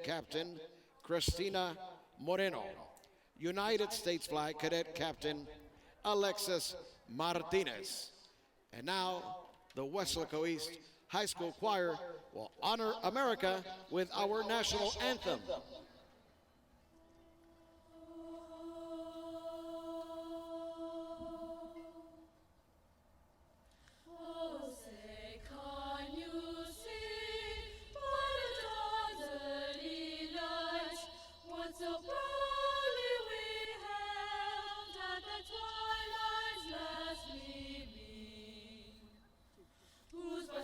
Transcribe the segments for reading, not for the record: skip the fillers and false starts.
Captain Cristina Moreno. United States Flag Cadet Captain Alexis Martinez. And now, the Weslaco East High School Choir will honor America with our national anthem.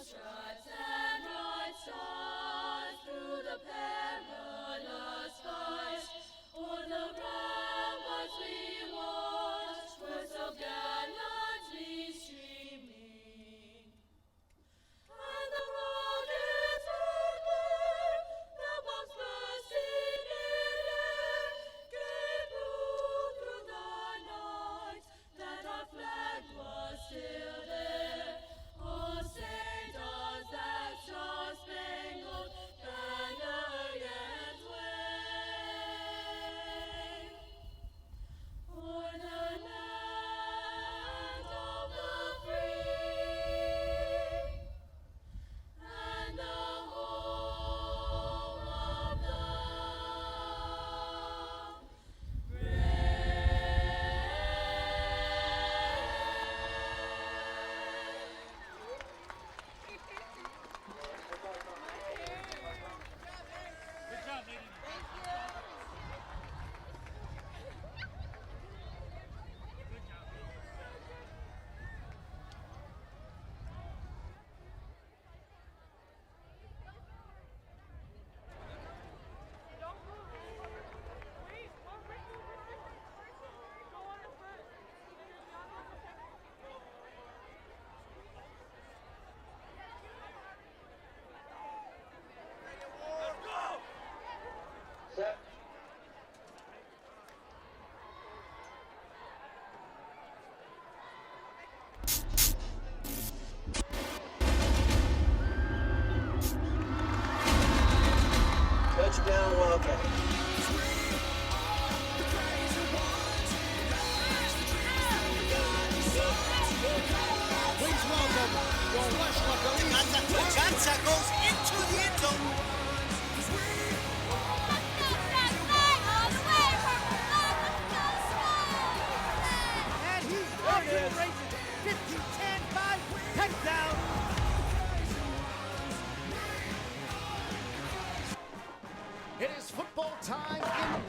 Stripes and bright stars through the perilous skies, o'er the ramparts we watched, were so gallantly streaming. And the rockets would burn, the bombs bursting in air, gave proof through the night that our flag was still there. Oh, say does that star-spangled banner yet wave o'er the land of the free and the home of the Touchdown, Wildcats. Please welcome your Weslaco East. Gatsa goes into the end zone. And he's off to the races. 15-10, 5, touchdown. It is football time in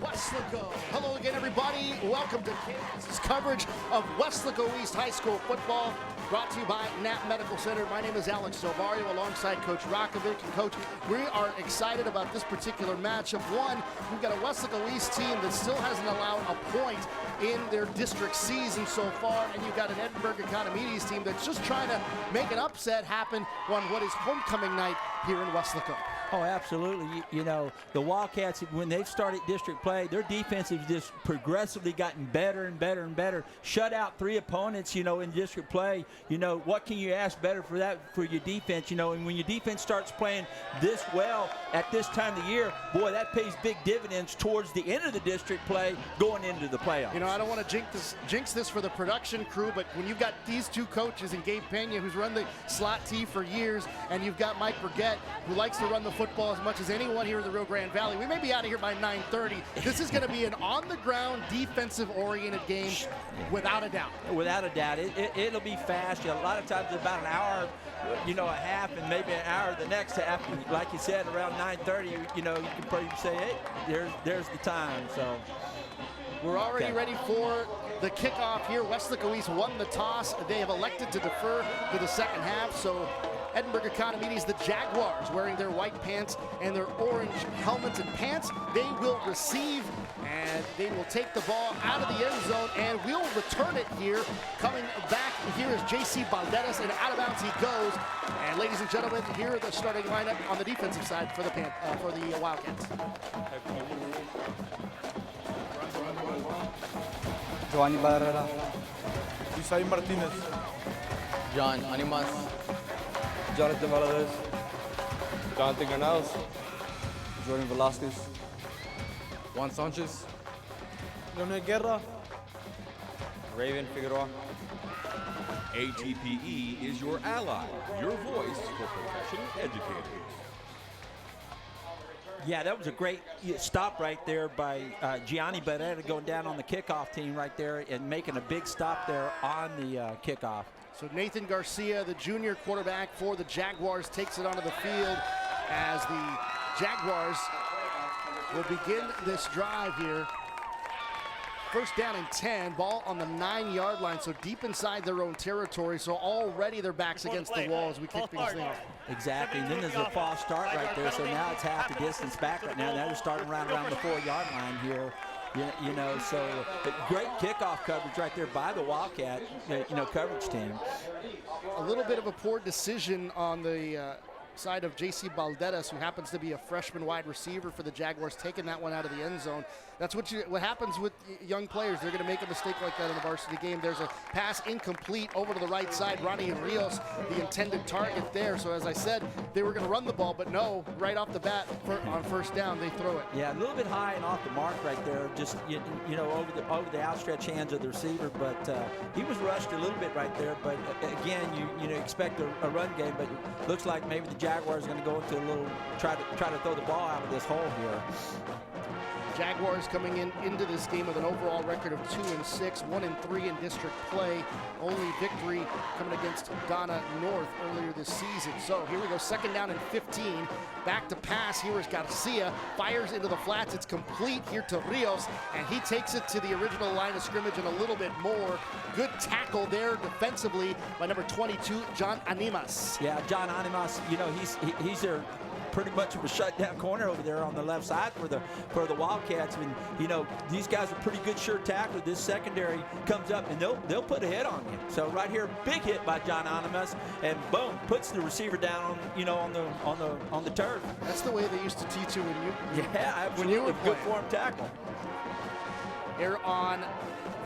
Weslaco. Hello again, everybody. Welcome to KWES' coverage of Weslaco East High School football, brought to you by Knapp Medical Center. My name is Alex Silvario, alongside Coach Rakovic. And Coach, we are excited about this particular matchup. One, we've got a Weslaco East team that still hasn't allowed a point in their district season so far, and you've got an Edinburgh Economides team that's just trying to make an upset happen on what is homecoming night here in Weslaco. Oh, absolutely. You know, the Wildcats, when they've started district play, their defense has just progressively gotten better and better and better. Shut out 3 opponents, you know, in district play. You know, what can you ask better for that, for your defense? You know, and when your defense starts playing this well at this time of the year, boy, that pays big dividends towards the end of the district play going into the playoffs. You know, I don't want to jinx this for the production crew, but when you've got these two coaches and Gabe Pena, who's run the slot T for years, and you've got Mike Burgett, who likes to run the football as much as anyone here in the Rio Grande Valley, we may be out of here by 9:30. This is going to be an on-the-ground, defensive-oriented game, without a doubt. Without a doubt. It'll be fast. You know, a lot of times it's about an hour, you know, a half, and maybe an hour the next half. Like you said, around 9:30, you know, you can probably say, hey, there's the time. So we're already ready for the kickoff here. Weslaco East won the toss. They have elected to defer to the second half, so Edinburgh Economides, the Jaguars, wearing their white pants and their orange helmets and pants, they will receive, and they will take the ball out of the end zone, and we'll return it here. Coming back here is J.C. Balderas, and out of bounds he goes. And ladies and gentlemen, here are the starting lineup on the defensive side for the Wildcats. Giovanni Barrera, Isai Martinez, John Animas, Jonathan Valadez, Jonathan Canales, Jordan Velasquez. Juan Sanchez. Leonel Guerra. Raven Figueroa. ATPE is your ally, your voice for professional educators. Yeah, that was a great stop right there by Gianni Barrera going down on the kickoff team right there and making a big stop there on the kickoff. So Nathan Garcia, the junior quarterback for the Jaguars, takes it onto the field as the Jaguars will begin this drive here. First down and 10, ball on the 9-yard line, so deep inside their own territory. So already their backs against the wall as we kick things off. Exactly, and then there's a false start right there, so now it's half the distance back right now. Now they're starting around the 4-yard line here. You know, so great kickoff coverage right there by the Wildcat, coverage team. A little bit of a poor decision on the side of J.C. Balderas, who happens to be a freshman wide receiver for the Jaguars, taking that one out of the end zone. That's what happens with young players. They're going to make a mistake like that in the varsity game. There's a pass incomplete over to the right side. Ronnie Rios, the intended target there. So as I said, they were going to run the ball, but no, right off the bat on first down, they throw it. Yeah, a little bit high and off the mark right there, just over the outstretched hands of the receiver. But he was rushed a little bit right there. But again, you expect a run game, but it looks like maybe the Jaguars are going to go into a little try to throw the ball out of this hole here. Jaguars coming into this game with an overall record of 2-6, 1-3 in district play. Only victory coming against Donna North earlier this season. So here we go, second down and 15. Back to pass. Here is Garcia. Fires into the flats. It's complete here to Rios, and he takes it to the original line of scrimmage and a little bit more. Good tackle there defensively by number 22, John Animas. Yeah, John Animas. He's their pretty much of a shutdown corner over there on the left side for the Wildcats. And these guys are pretty good sure tackler. This secondary comes up and they'll put a hit on you. So right here, big hit by John Animas, and boom, puts the receiver down on the turf. That's the way they used to teach you when you were good form tackle. Here on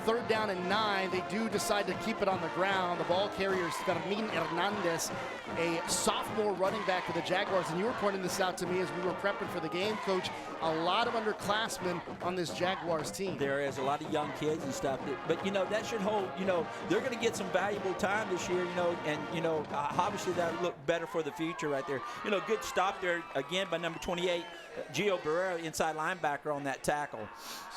third down and 9, they do decide to keep it on the ground. The ball carrier is Fermin Hernandez, a sophomore running back for the Jaguars. And you were pointing this out to me as we were prepping for the game, Coach. A lot of underclassmen on this Jaguars team. There is a lot of young kids and stuff. But, that should hold, they're going to get some valuable time this year, and, obviously that'll look better for the future right there. Good stop there again by number 28, Gio Barrera, inside linebacker on that tackle.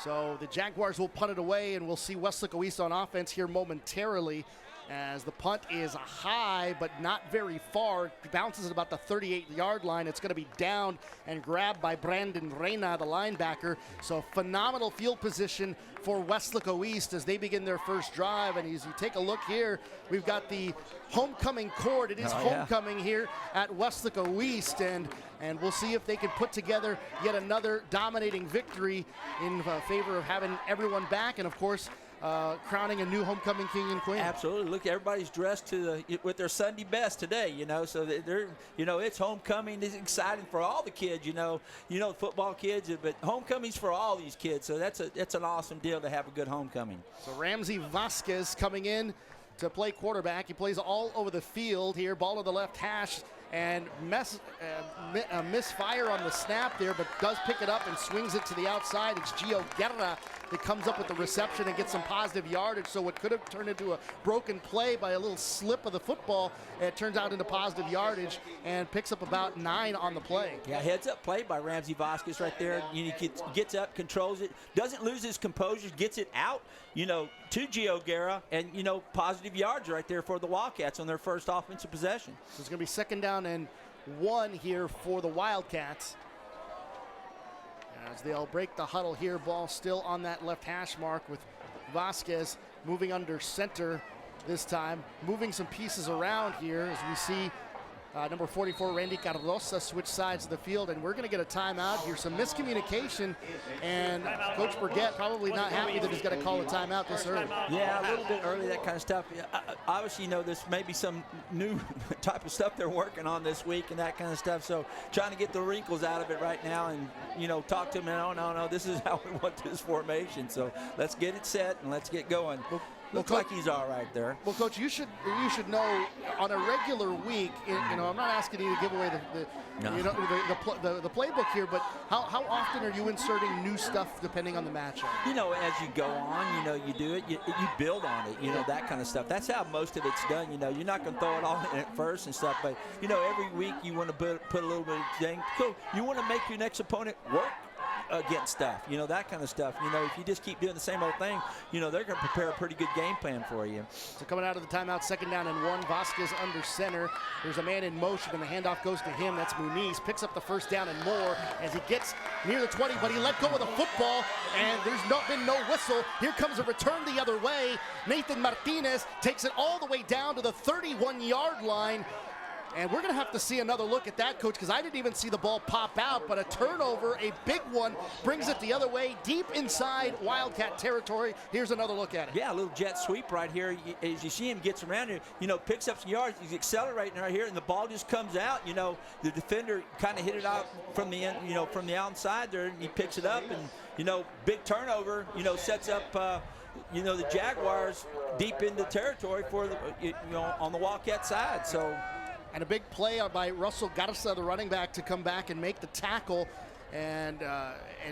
So the Jaguars will punt it away, and we'll see Weslaco East on offense here momentarily as the punt is high but not very far. It bounces at about the 38-yard line. It's going to be down and grabbed by Brandon Reyna, the linebacker. So phenomenal field position for Weslaco East as they begin their first drive. And as you take a look here, we've got the homecoming court. It is homecoming here at Weslaco East, and we'll see if they can put together yet another dominating victory in favor of having everyone back, and of course crowning a new homecoming king and queen. Absolutely. Look, everybody's dressed with their Sunday best today, so they're, it's homecoming. It's exciting for all the kids, football kids, but homecoming's for all these kids. So that's an awesome deal to have a good homecoming. So Ramsey Vasquez coming in to play quarterback. He plays all over the field here. Ball to the left hash, and misfire on the snap there, but does pick it up and swings it to the outside. It's Gio Guerra that comes up with the reception and gets some positive yardage. So what could have turned into a broken play by a little slip of the football, it turns out into positive yardage and picks up about 9 on the play. Yeah, heads up play by Ramsey Vasquez right there. He gets up, controls it, doesn't lose his composure, gets it out, to Gio Guerra, and, positive yards right there for the Wildcats on their first offensive possession. So it's going to be second down and 1 here for the Wildcats. As they'll break the huddle here, ball still on that left hash mark with Vasquez moving under center this time, moving some pieces around here as we see number 44, Randy Cardosa, switch sides of the field, and we're going to get a timeout here. Some miscommunication, and Coach Burgett probably not happy that he's got to call a timeout this early. Yeah, a little bit early, that kind of stuff. Obviously, there's maybe some new type of stuff they're working on this week and that kind of stuff, so trying to get the wrinkles out of it right now and, talk to them, and no, this is how we want this formation, so let's get it set and let's get going. Looks like he's all right there. Well, Coach, you should know on a regular week. I'm not asking you to give away the playbook here, but how often are you inserting new stuff depending on the matchup? As you go on, you do it. You build on it. That kind of stuff. That's how most of it's done. You're not going to throw it all in at first and stuff, but every week you want to put a little bit of thing. Cool. You want to make your next opponent work against stuff, that kind of stuff. If you just keep doing the same old thing, they're going to prepare a pretty good game plan for you. So coming out of the timeout, 2nd down and 1, Vasquez under center. There's a man in motion, and the handoff goes to him. That's Muniz. Picks up the 1st down and more as he gets near the 20, but he let go of the football, and there's been no whistle. Here comes a return the other way. Nathan Martinez takes it all the way down to the 31-yard line. And we're going to have to see another look at that, Coach, because I didn't even see the ball pop out, but a turnover, a big one, brings it the other way, deep inside Wildcat territory. Here's another look at it. Yeah, a little jet sweep right here. As you see him gets around here, picks up some yards. He's accelerating right here, and the ball just comes out. The defender kind of hit it out from the end, from the outside there, and he picks it up, and, big turnover, sets up, the Jaguars deep into territory for on the Wildcat side. So. And a big play by Russell Garza, the running back, to come back and make the tackle and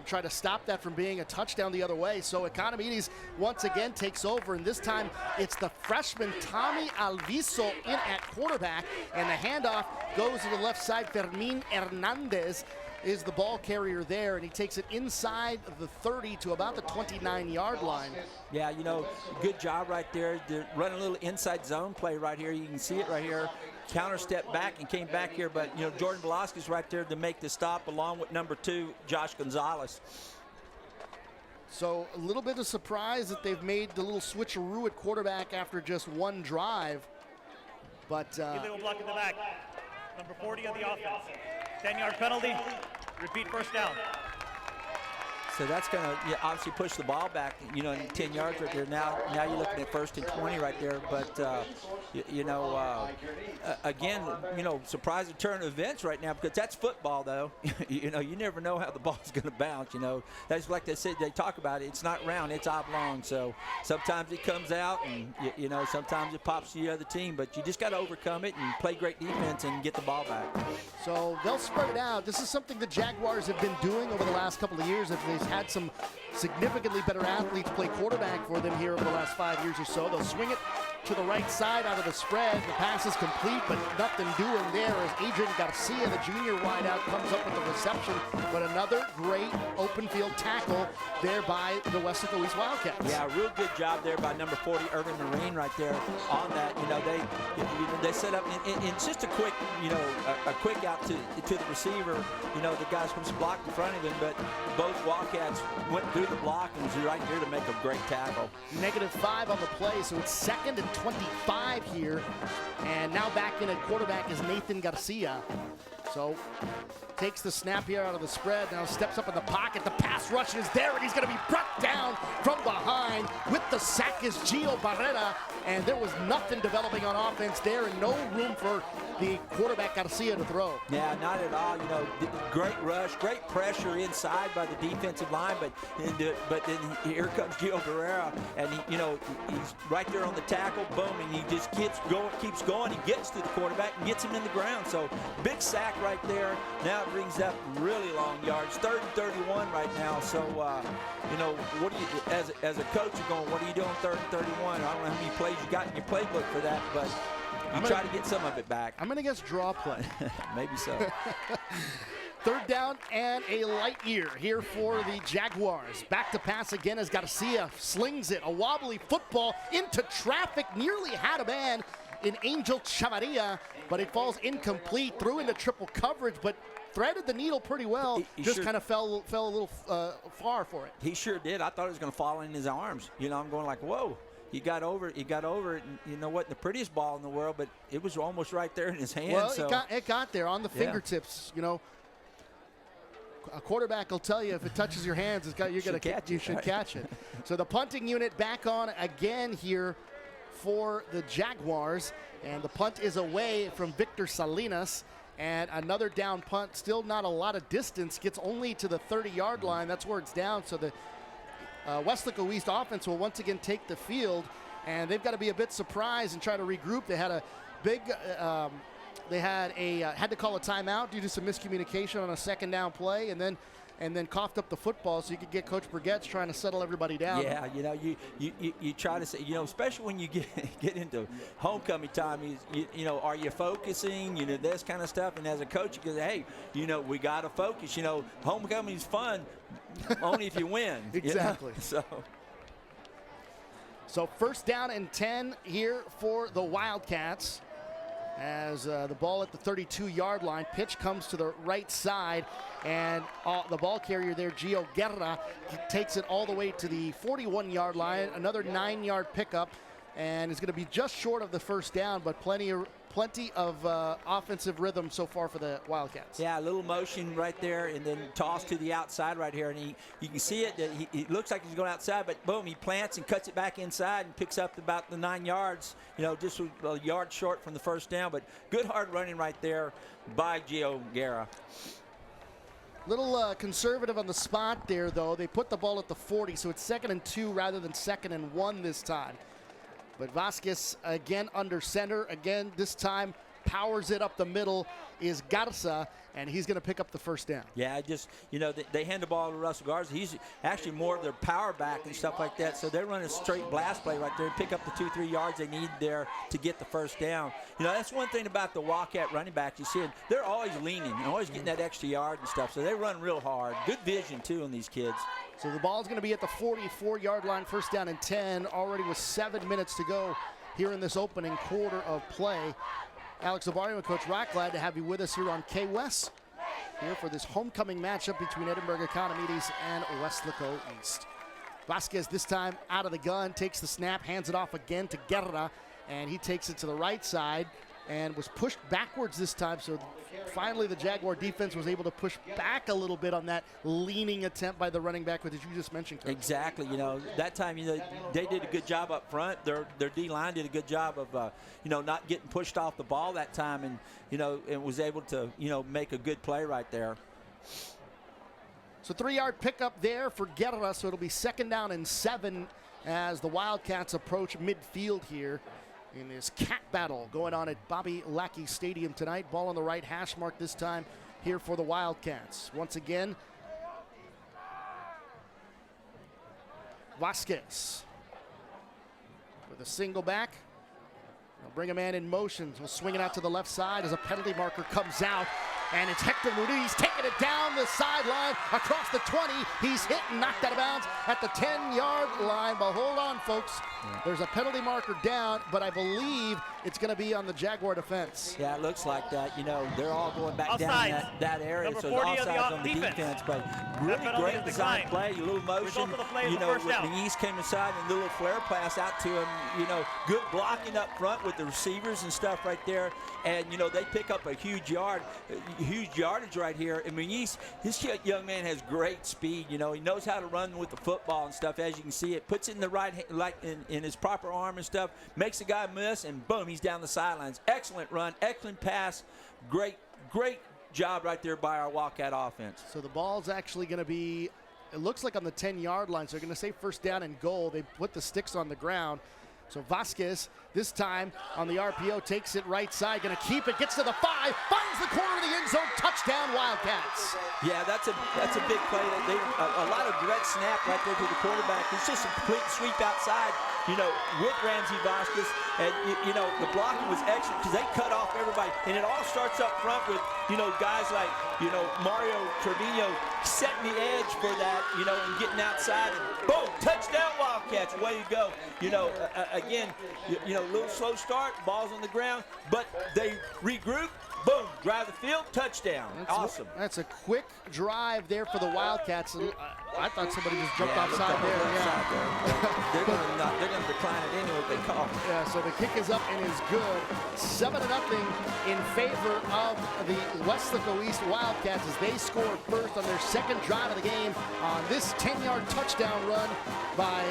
try to stop that from being a touchdown the other way. So Economides once again takes over, and this time it's the freshman Tommy Alviso in at quarterback, and the handoff goes to the left side. Fermin Hernandez is the ball carrier there, and he takes it inside the 30 to about the 29-yard line. Yeah, good job right there. They're running a little inside zone play right here. You can see it right here. Counter step back and came back here, but Jordan Velasquez right there to make the stop along with number 2, Josh Gonzalez. So a little bit of surprise that they've made the little switcheroo at quarterback after just one drive. But illegal block in the back. Number 40 of the offense. 10-yard penalty. Repeat 1st down. So that's going to obviously push the ball back, 10 yards right there. Now you're looking at 1st and 20 right there. But, again, surprising turn of events right now, because that's football, though. You never know how the ball's going to bounce, That's like they said, they talk about it. It's not round, it's oblong. So sometimes it comes out and, sometimes it pops to the other team. But you just got to overcome it and play great defense and get the ball back. So they'll spread it out. This is something the Jaguars have been doing over the last couple of years. If they've had some significantly better athletes play quarterback for them here over the last 5 years or so. They'll swing it to the right side out of the spread. The pass is complete, but nothing doing there as Adrian Garcia, the junior wideout, comes up with the reception. But another great open field tackle there by the Weslaco East Wildcats. Yeah, real good job there by number 40, Irvin Marine, right there on that. They set up, and it's just a quick, a quick out to the receiver. The guy's supposed to block in front of him, but both Wildcats went through the block and was right there to make a great tackle. -5 on the play, so it's 2nd and 25 here. And now back in at quarterback is Nathan Garcia. So takes the snap here out of the spread, now steps up in the pocket. The pass rush is there, and he's going to be brought down from behind. With the sack is Gio Barrera, and there was nothing developing on offense there, and no room for the quarterback Garcia to throw. Yeah, not at all. Great rush, great pressure inside by the defensive line, but then here comes Gio Barrera, and he's right there on the tackle, boom, and he just keeps going. He gets to the quarterback and gets him in the ground. So big sack right there. Now it brings up really long yards. 3rd and 31 right now. So what do you, as a coach, you're going, what are you doing 3rd and 31? I don't know how many plays you got in your playbook for that, but you try to get some of it back. I'm going to guess draw play. Maybe so. 3rd down and a light year here for the Jaguars. Back to pass again as Garcia slings it. A wobbly football into traffic. Nearly had a man in Angel Chavarria, but it falls incomplete. Threw into triple coverage, but threaded the needle pretty well. He just sure kind of fell a little far for it. He sure did. I thought it was going to fall in his arms. I'm going like, whoa. He got over it, and you know what, the prettiest ball in the world, but it was almost right there in his hand. Well, so. it got there on the fingertips, A quarterback will tell you if it touches your hands, you should catch it. So the punting unit back on again here for the Jaguars, and the punt is away from Victor Salinas, and another down punt. Still not a lot of distance, gets only to the 30-yard line. That's where it's down. So the Weslaco East offense will once again take the field. and they've got to be a bit surprised and try to regroup. They had a big, had to call a timeout due to some miscommunication on a second down play, and then coughed up the football so you could get Coach Burgett's trying to settle everybody down. Yeah, you try to say, especially when you get into homecoming time, are you focusing, this kind of stuff. And as a coach, you go, hey, we got to focus. Homecoming's fun only if you win. Exactly. So first down and 10 here for the Wildcats. As the ball at the 32-yard line, pitch comes to the right side, and the ball carrier there, Gio Guerra, takes it all the way to the 41-yard line, another 9-yard pickup, and is going to be just short of the first down, but plenty of offensive rhythm so far for the Wildcats. Yeah, a little motion right there, and then toss to the outside right here, and you can see it. That he looks like he's going outside, but boom, he plants and cuts it back inside and picks up about the 9 yards. Just a yard short from the first down, but good hard running right there by Gio Guerra. Little conservative on the spot there, though. They put the ball at the 40, so it's 2nd and 2 rather than 2nd and 1 this time. But Vasquez again under center. Again, this time powers it up the middle is Garza, and he's going to pick up the first down. Yeah, they hand the ball to Russell Garza. He's actually more of their power back and stuff like that. So they're running a straight blast play right there and pick up the 2-3 yards they need there to get the first down. That's one thing about the Wildcat running backs. You see it, they're always leaning and always getting that extra yard and stuff. So they run real hard. Good vision, too, on these kids. So the ball's going to be at the 44-yard line, first down and 10, already with 7 minutes to go here in this opening quarter of play. Alex Zabario and Coach Rock, glad to have you with us here on KWES, here for this homecoming matchup between Edinburgh Economides and Weslaco East. Vasquez this time out of the gun, takes the snap, hands it off again to Guerra, and he takes it to the right side and was pushed backwards this time, so finally the Jaguar defense was able to push back a little bit on that leaning attempt by the running back, which you just mentioned, Coach. Exactly. That time, they did a good job up front. Their D-line did a good job of, not getting pushed off the ball that time, and, and was able to, make a good play right there. So 3-yard pickup there for Guerra, so it'll be 2nd down and 7 as the Wildcats approach midfield here in this cat battle going on at Bobby Lackey Stadium tonight. Ball on the right hash mark this time here for the Wildcats. Once again, Vasquez with a single back. They'll bring a man in motion. He'll swing it out to the left side as a penalty marker comes out. And it's Hector Muniz taking it down the sideline across the 20. He's hit and knocked out of bounds at the 10-yard line. But hold on, folks. Yeah. There's a penalty marker down, but I believe it's going to be on the Jaguar defense. Yeah, it looks like that. They're all going back offside. Down that area. Number so 40 it's offside on the defense. But really great design play. A little motion. The East came inside and a little flare pass out to him. Good blocking up front with the receivers and stuff right there. And, they pick up a huge yardage right here. I mean, this young man has great speed. He knows how to run with the football and stuff. As you can see, it puts it in the right hand, like in his proper arm and stuff. Makes the guy miss, and boom, he's down the sidelines. Excellent run, excellent pass. Great job right there by our Wildcat offense. So the ball's actually going to be, it looks like on the 10-yard line. So they're going to say first down and goal. They put the sticks on the ground. So Vasquez, this time on the RPO, takes it right side, going to keep it, gets to the 5, finds the corner of the end zone, touchdown Wildcats. Yeah, that's a big play. A lot of direct snap right there to the quarterback. It's just a complete sweep outside, with Ramsey Vasquez. And, the blocking was excellent because they cut off everybody. And it all starts up front with, guys like, Mario Trevino setting the edge for that, and getting outside. And boom, touchdown Wildcats, way to go. Again, a little slow start, ball's on the ground, but they regroup, boom, drive the field, touchdown. Awesome. That's a quick drive there for the Wildcats. I thought somebody just jumped offside there. They're going to decline it anyway if they call. Yeah, so the kick is up and is good. 7-0 in favor of the Weslaco East Wildcats as they score first on their second drive of the game on this 10-yard touchdown run by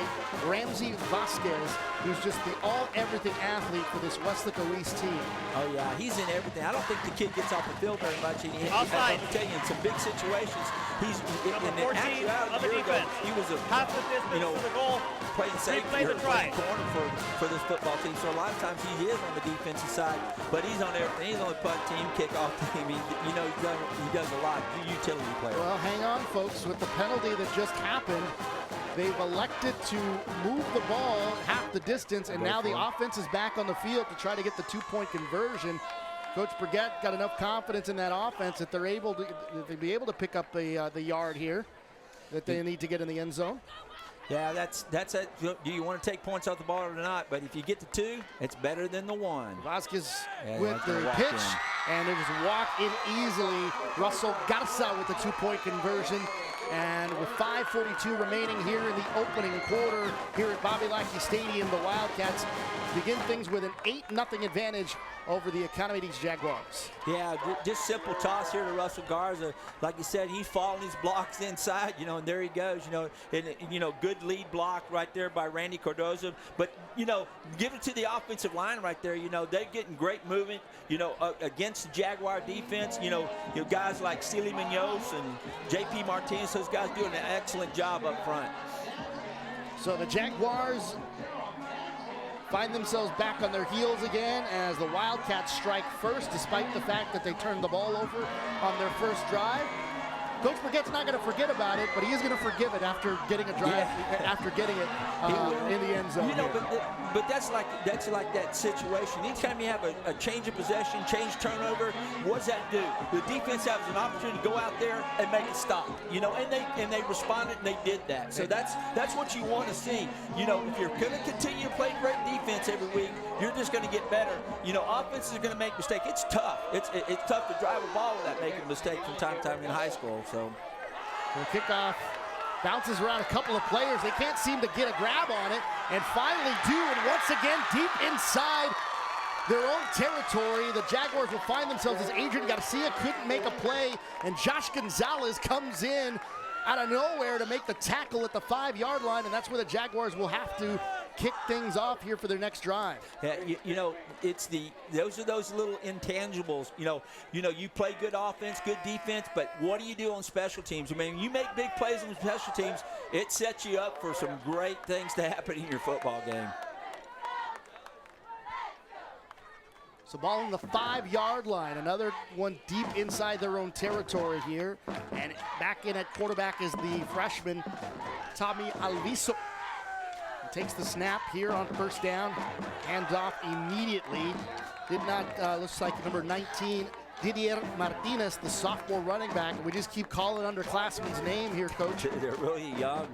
Ramsey Vasquez, who's just the all-everything athlete for this Weslaco East team. Oh, yeah, he's in everything. I don't think the kid gets off the field very much. And Offside. I'll tell you, in some big situations, he's Number in 14 actuality, of the defense. he was a Half the distance to the goal. playing safety Replay the or try. playing corner for this football team. So a lot of times he is on the defensive side, but he's on everything. He's on the punt team, kickoff team. He does a lot. He's a utility player. Well, hang on, folks. With the penalty that just happened, they've elected to move the ball half the distance, and now the offense is back on the field to try to get the two-point conversion. Coach Brigette got enough confidence in that offense that they'll be able to pick up the yard here that they need to get in the end zone. Yeah, that's it. Do you want to take points off the ball or not? But if you get the 2, it's better than the 1. Vasquez Yeah, with that's the gonna walk pitch, in. and it was walked in easily. Russell Garza with the two-point conversion. And with 5:42 remaining here in the opening quarter here at Bobby Lackey Stadium, the Wildcats begin things with an 8-0 advantage over the Economy East Jaguars. Yeah, just simple toss here to Russell Garza. Like you said, he's following his blocks inside, and there he goes, and good lead block right there by Randy Cardozo. But, give it to the offensive line right there. They're getting great movement, against the Jaguar defense. Guys like Steely Munoz and J.P. Martinez, those guys doing an excellent job up front. So the Jaguars find themselves back on their heels again as the Wildcats strike first, despite the fact that they turned the ball over on their first drive. Coach Brigette's not going to forget about it, but he is going to forgive it after getting a drive, after getting it in the end zone. But that's like that situation. Anytime you have a change of possession, change turnover, what does that do? The defense has an opportunity to go out there and make it stop. And they responded and they did that. So that's what you want to see. If you're going to continue to play great defense every week, you're just going to get better. Offenses are going to make mistakes. It's tough. It's tough to drive a ball without making a mistake from time to time in high school. So the kickoff bounces around a couple of players. They can't seem to get a grab on it, and finally do, and once again deep inside their own territory, the Jaguars will find themselves as Adrian Garcia couldn't make a play, and Josh Gonzalez comes in out of nowhere to make the tackle at the 5-yard line, and that's where the Jaguars will have to kick things off here for their next drive. Yeah, those are those little intangibles. You play good offense, good defense, but what do you do on special teams? I mean, you make big plays on special teams, it sets you up for some great things to happen in your football game. So ball on the 5-yard line, another one deep inside their own territory here. And back in at quarterback is the freshman, Tommy Alviso. He takes the snap here on first down, hands off immediately. Did not, looks like number 19, Didier Martinez, the sophomore running back. We just keep calling underclassmen's name here, Coach. They're really young.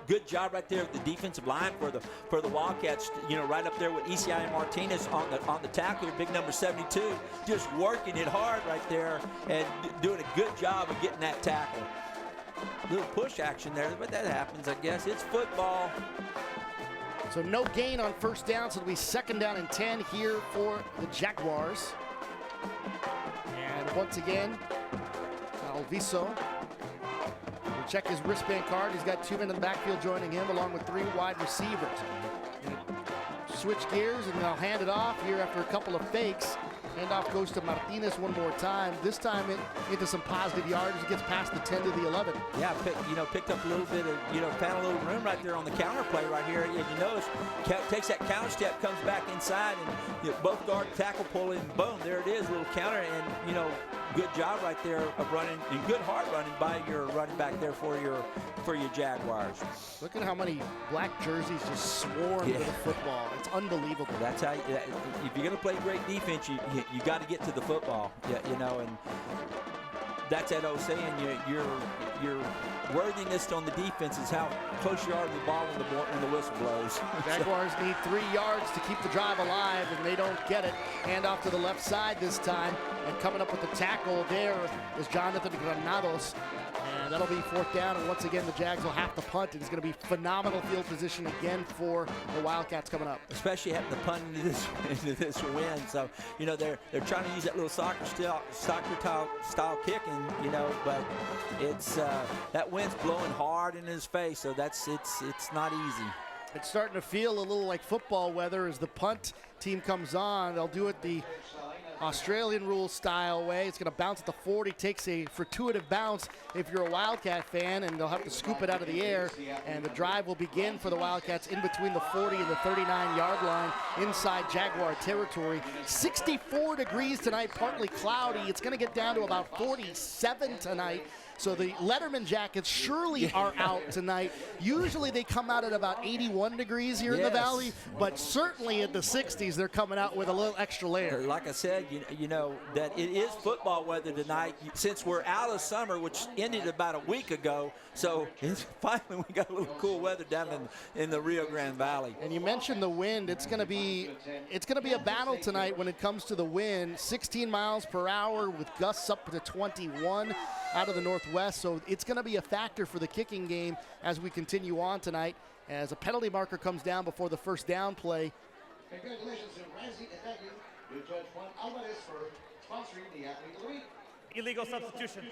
Good job right there with the defensive line for the Wildcats. Right up there with ECI Martinez on the tackle, big number 72, just working it hard right there and doing a good job of getting that tackle. Little push action there, but that happens, I guess. It's football. So no gain on first down, so it'll be 2nd down and 10 here for the Jaguars. And once again, Alviso will check his wristband card. He's got 2 men in the backfield joining him, along with 3 wide receivers. Switch gears, and they'll hand it off here after a couple of fakes. Handoff goes to Martinez one more time. This time into some positive yards. He gets past the 10 to the 11. Yeah, picked up a little bit of, found a little room right there on the counter play right here. And you notice, takes that counter step, comes back inside, and both guard tackle pull in, boom, there it is, little counter, and good job right there of running, and good hard running by your running back there for your Jaguars. Look at how many black jerseys just swarm to the football. It's unbelievable. That's how. If you're going to play great defense, you got to get to the football. And that's that old saying. Your worthiness on the defense is how close you are to the ball when the whistle blows. Jaguars need 3 yards to keep the drive alive, and they don't get it. Hand off to the left side this time, and coming up with the tackle there is Jonathan Granados. And that'll be 4th down, and once again the Jags will have to punt. It's going to be phenomenal field position again for the Wildcats coming up. Especially having to punt into this win. So they're trying to use that little soccer style kicking. But it's that wind's blowing hard in his face. So it's not easy. It's starting to feel a little like football weather as the punt team comes on. They'll do it the Australian rule style way. It's going to bounce at the 40, takes a fortuitous bounce if you're a Wildcat fan, and they'll have to scoop it out of the air. And the drive will begin for the Wildcats in between the 40 and the 39-yard line inside Jaguar territory. 64 degrees tonight, partly cloudy. It's going to get down to about 47 tonight. So the Letterman jackets surely are out tonight. Usually they come out at about 81 degrees here in the Valley, but certainly at the 60s they're coming out with a little extra layer. Like I said, you know that it is football weather tonight since we're out of summer, which ended about a week ago. So it's finally we got a little cool weather down in the Rio Grande Valley. And you mentioned the wind. It's going to be a battle tonight when it comes to the wind. 16 miles per hour with gusts up to 21 out of the northwest. So it's going to be a factor for the kicking game as we continue on tonight, as a penalty marker comes down before the first down play. Congratulations to Ramsey and Becky with Judge Juan Alvarez for sponsoring the Athlete of the Week. Illegal substitution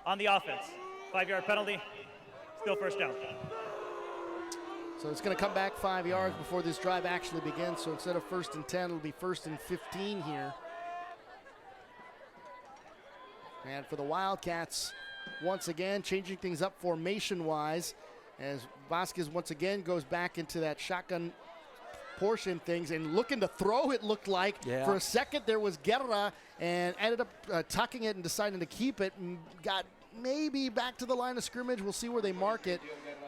on the offense. 5-yard penalty, still first down. So it's going to come back 5 yards before this drive actually begins. So instead of 1st and 10, it'll be 1st and 15 here. And for the Wildcats, once again, changing things up formation-wise, as Vasquez once again goes back into that shotgun portion things and looking to throw, it looked like. Yeah. For a second, there was Guerra and ended up tucking it and deciding to keep it and got maybe back to the line of scrimmage. We'll see where they mark it.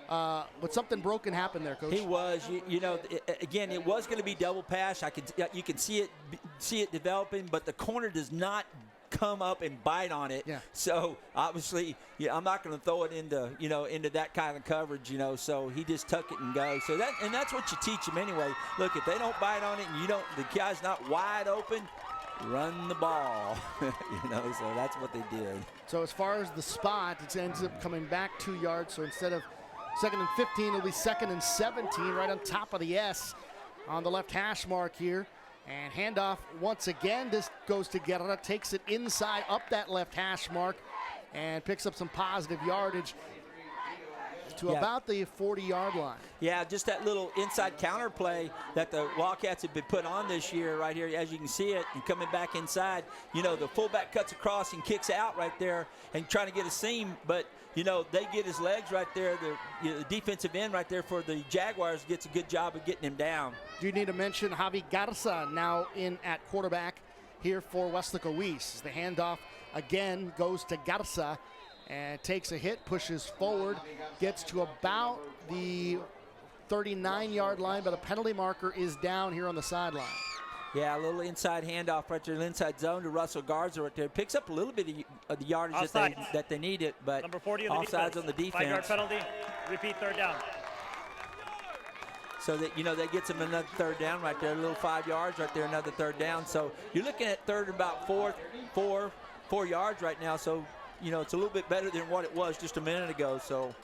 But something broken happened there, Coach. He was, you know, again, it was going to be double pass. You can see it developing, but the corner does not come up and bite on it. Yeah. So obviously, I'm not going to throw it into that kind of coverage, So he just tuck it and go. So that's what you teach them anyway. Look, if they don't bite on it and the guy's not wide open, run the ball. So that's what they did. So as far as the spot, it ends up coming back 2 yards. So instead of 2nd and 15, it'll be 2nd and 17, right on top of the S on the left hash mark here. And handoff once again. This goes to Guerra, takes it inside up that left hash mark and picks up some positive yardage to about the 40-yard line. Yeah, just that little inside counter play that the Wildcats have been put on this year right here, as you can see it, and coming back inside. The fullback cuts across and kicks out right there and trying to get a seam, but they get his legs right there. The defensive end right there for the Jaguars gets a good job of getting him down. Do you need to mention Javi Garza now in at quarterback here for Weslaco East? The handoff again goes to Garza and takes a hit, pushes forward, gets to about the 39-yard line, but a penalty marker is down here on the sideline. Yeah, a little inside handoff right there, an inside zone to Russell Garza right there. Picks up a little bit of the yardage that they needed, but number 40 on the offsides on the defense. 5-yard penalty, repeat third down. So that, that gets them another third down right there, a little 5 yards right there, another third down. So you're looking at third and about 4 yards right now. So, it's a little bit better than what it was just a minute ago. So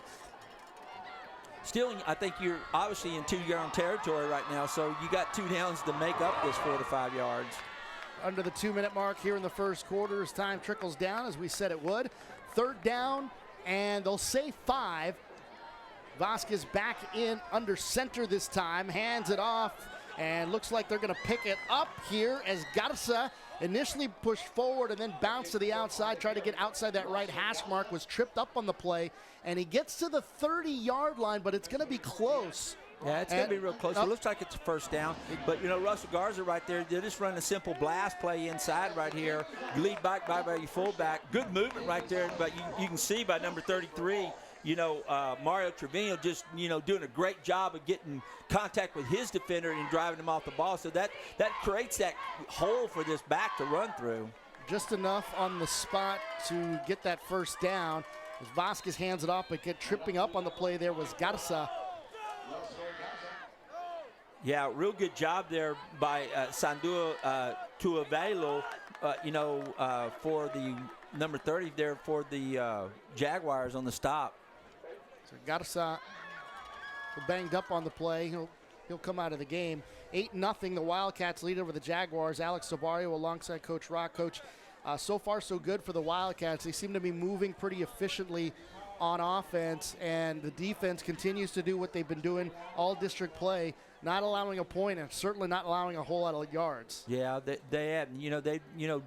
still, I think you're obviously in 2-yard territory right now. So you got 2 downs to make up this 4 to 5 yards. Under the 2-minute mark here in the first quarter as time trickles down, as we said it would. Third down, and they'll say 5. Vasquez back in under center this time, hands it off, and looks like they're going to pick it up here as Garza initially pushed forward and then bounced to the outside, tried to get outside that right hash mark, was tripped up on the play, and he gets to the 30-yard line, but it's going to be close. Yeah, it's going to be real close. It looks like it's a first down. But, Russell Garza right there, they're just running a simple blast play inside right here. Lead back by your fullback. Good movement right there, but you can see by number 33, Mario Trevino just, doing a great job of getting contact with his defender and driving him off the ball. So that creates that hole for this back to run through. Just enough on the spot to get that first down. As Vasquez hands it off, but tripping up on the play there was Garza. Yeah, real good job there by Sandua Tuavelo, for the number 30 there for the Jaguars on the stop. So Garza banged up on the play. He'll come out of the game. 8-0, the Wildcats lead over the Jaguars. Alex Sabario alongside Coach Rock. Coach, so far so good for the Wildcats. They seem to be moving pretty efficiently on offense, and the defense continues to do what they've been doing all district play, not allowing a point and certainly not allowing a whole lot of yards. Yeah, they have,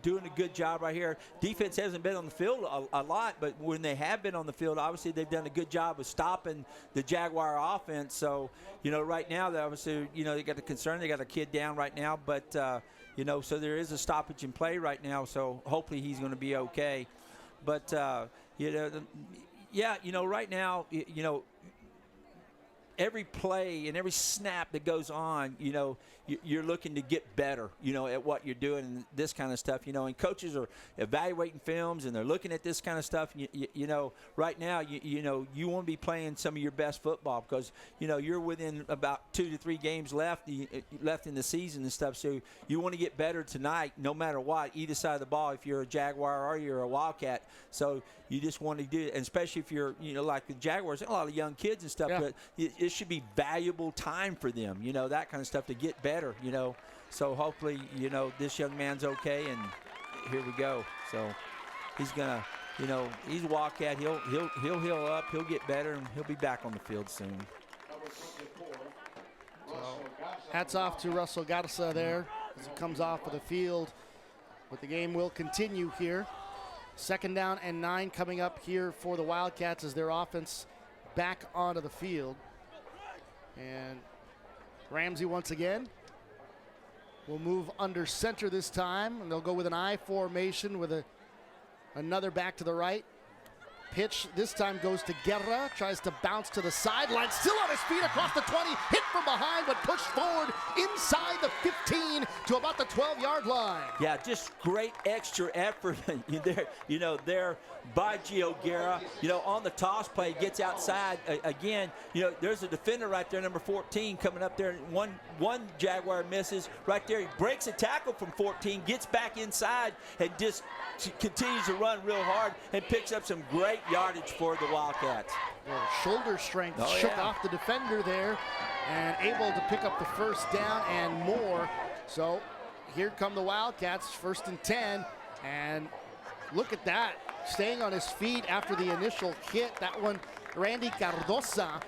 doing a good job right here. Defense hasn't been on the field a lot, but when they have been on the field, obviously they've done a good job of stopping the Jaguar offense. So, right now, they obviously, they got the concern. They got a kid down right now, but, so there is a stoppage in play right now. So hopefully he's going to be okay. But, right now, every play and every snap that goes on, you're looking to get better, at what you're doing and this kind of stuff, and coaches are evaluating films and they're looking at this kind of stuff. Right now, you want to be playing some of your best football because, you're within about 2 to 3 games left in the season and stuff. So you want to get better tonight, no matter what, either side of the ball, if you're a Jaguar or you're a Wildcat. So you just want to do it, and especially if you're, like the Jaguars, a lot of young kids and stuff, but it should be valuable time for them, that kind of stuff to get better, So hopefully, this young man's okay, and here we go. So he's gonna, he's a Wildcat. He'll heal up. He'll get better, and he'll be back on the field soon. So hats off to Russell Garza there as he comes off of the field. But the game will continue here. 2nd down and 9 coming up here for the Wildcats as their offense back onto the field. And Ramsey once again will move under center this time, and they'll go with an I formation with another back to the right. Pitch this time goes to Guerra, tries to bounce to the sideline, still on his feet across the 20, hit from behind but pushed forward inside the 15 to about the 12-yard line. Yeah, just great extra effort there by Gio Guerra. On the toss play, gets outside again. There's a defender right there, number 14, coming up there. One Jaguar misses right there. He breaks a tackle from 14, gets back inside, and just continues to run real hard and picks up some great yardage for the Wildcats. Shoulder strength shook off the defender there and able to pick up the 1st down and more. So here come the Wildcats, 1st and 10, and look at that, staying on his feet after the initial hit. That one, Randy Cardosa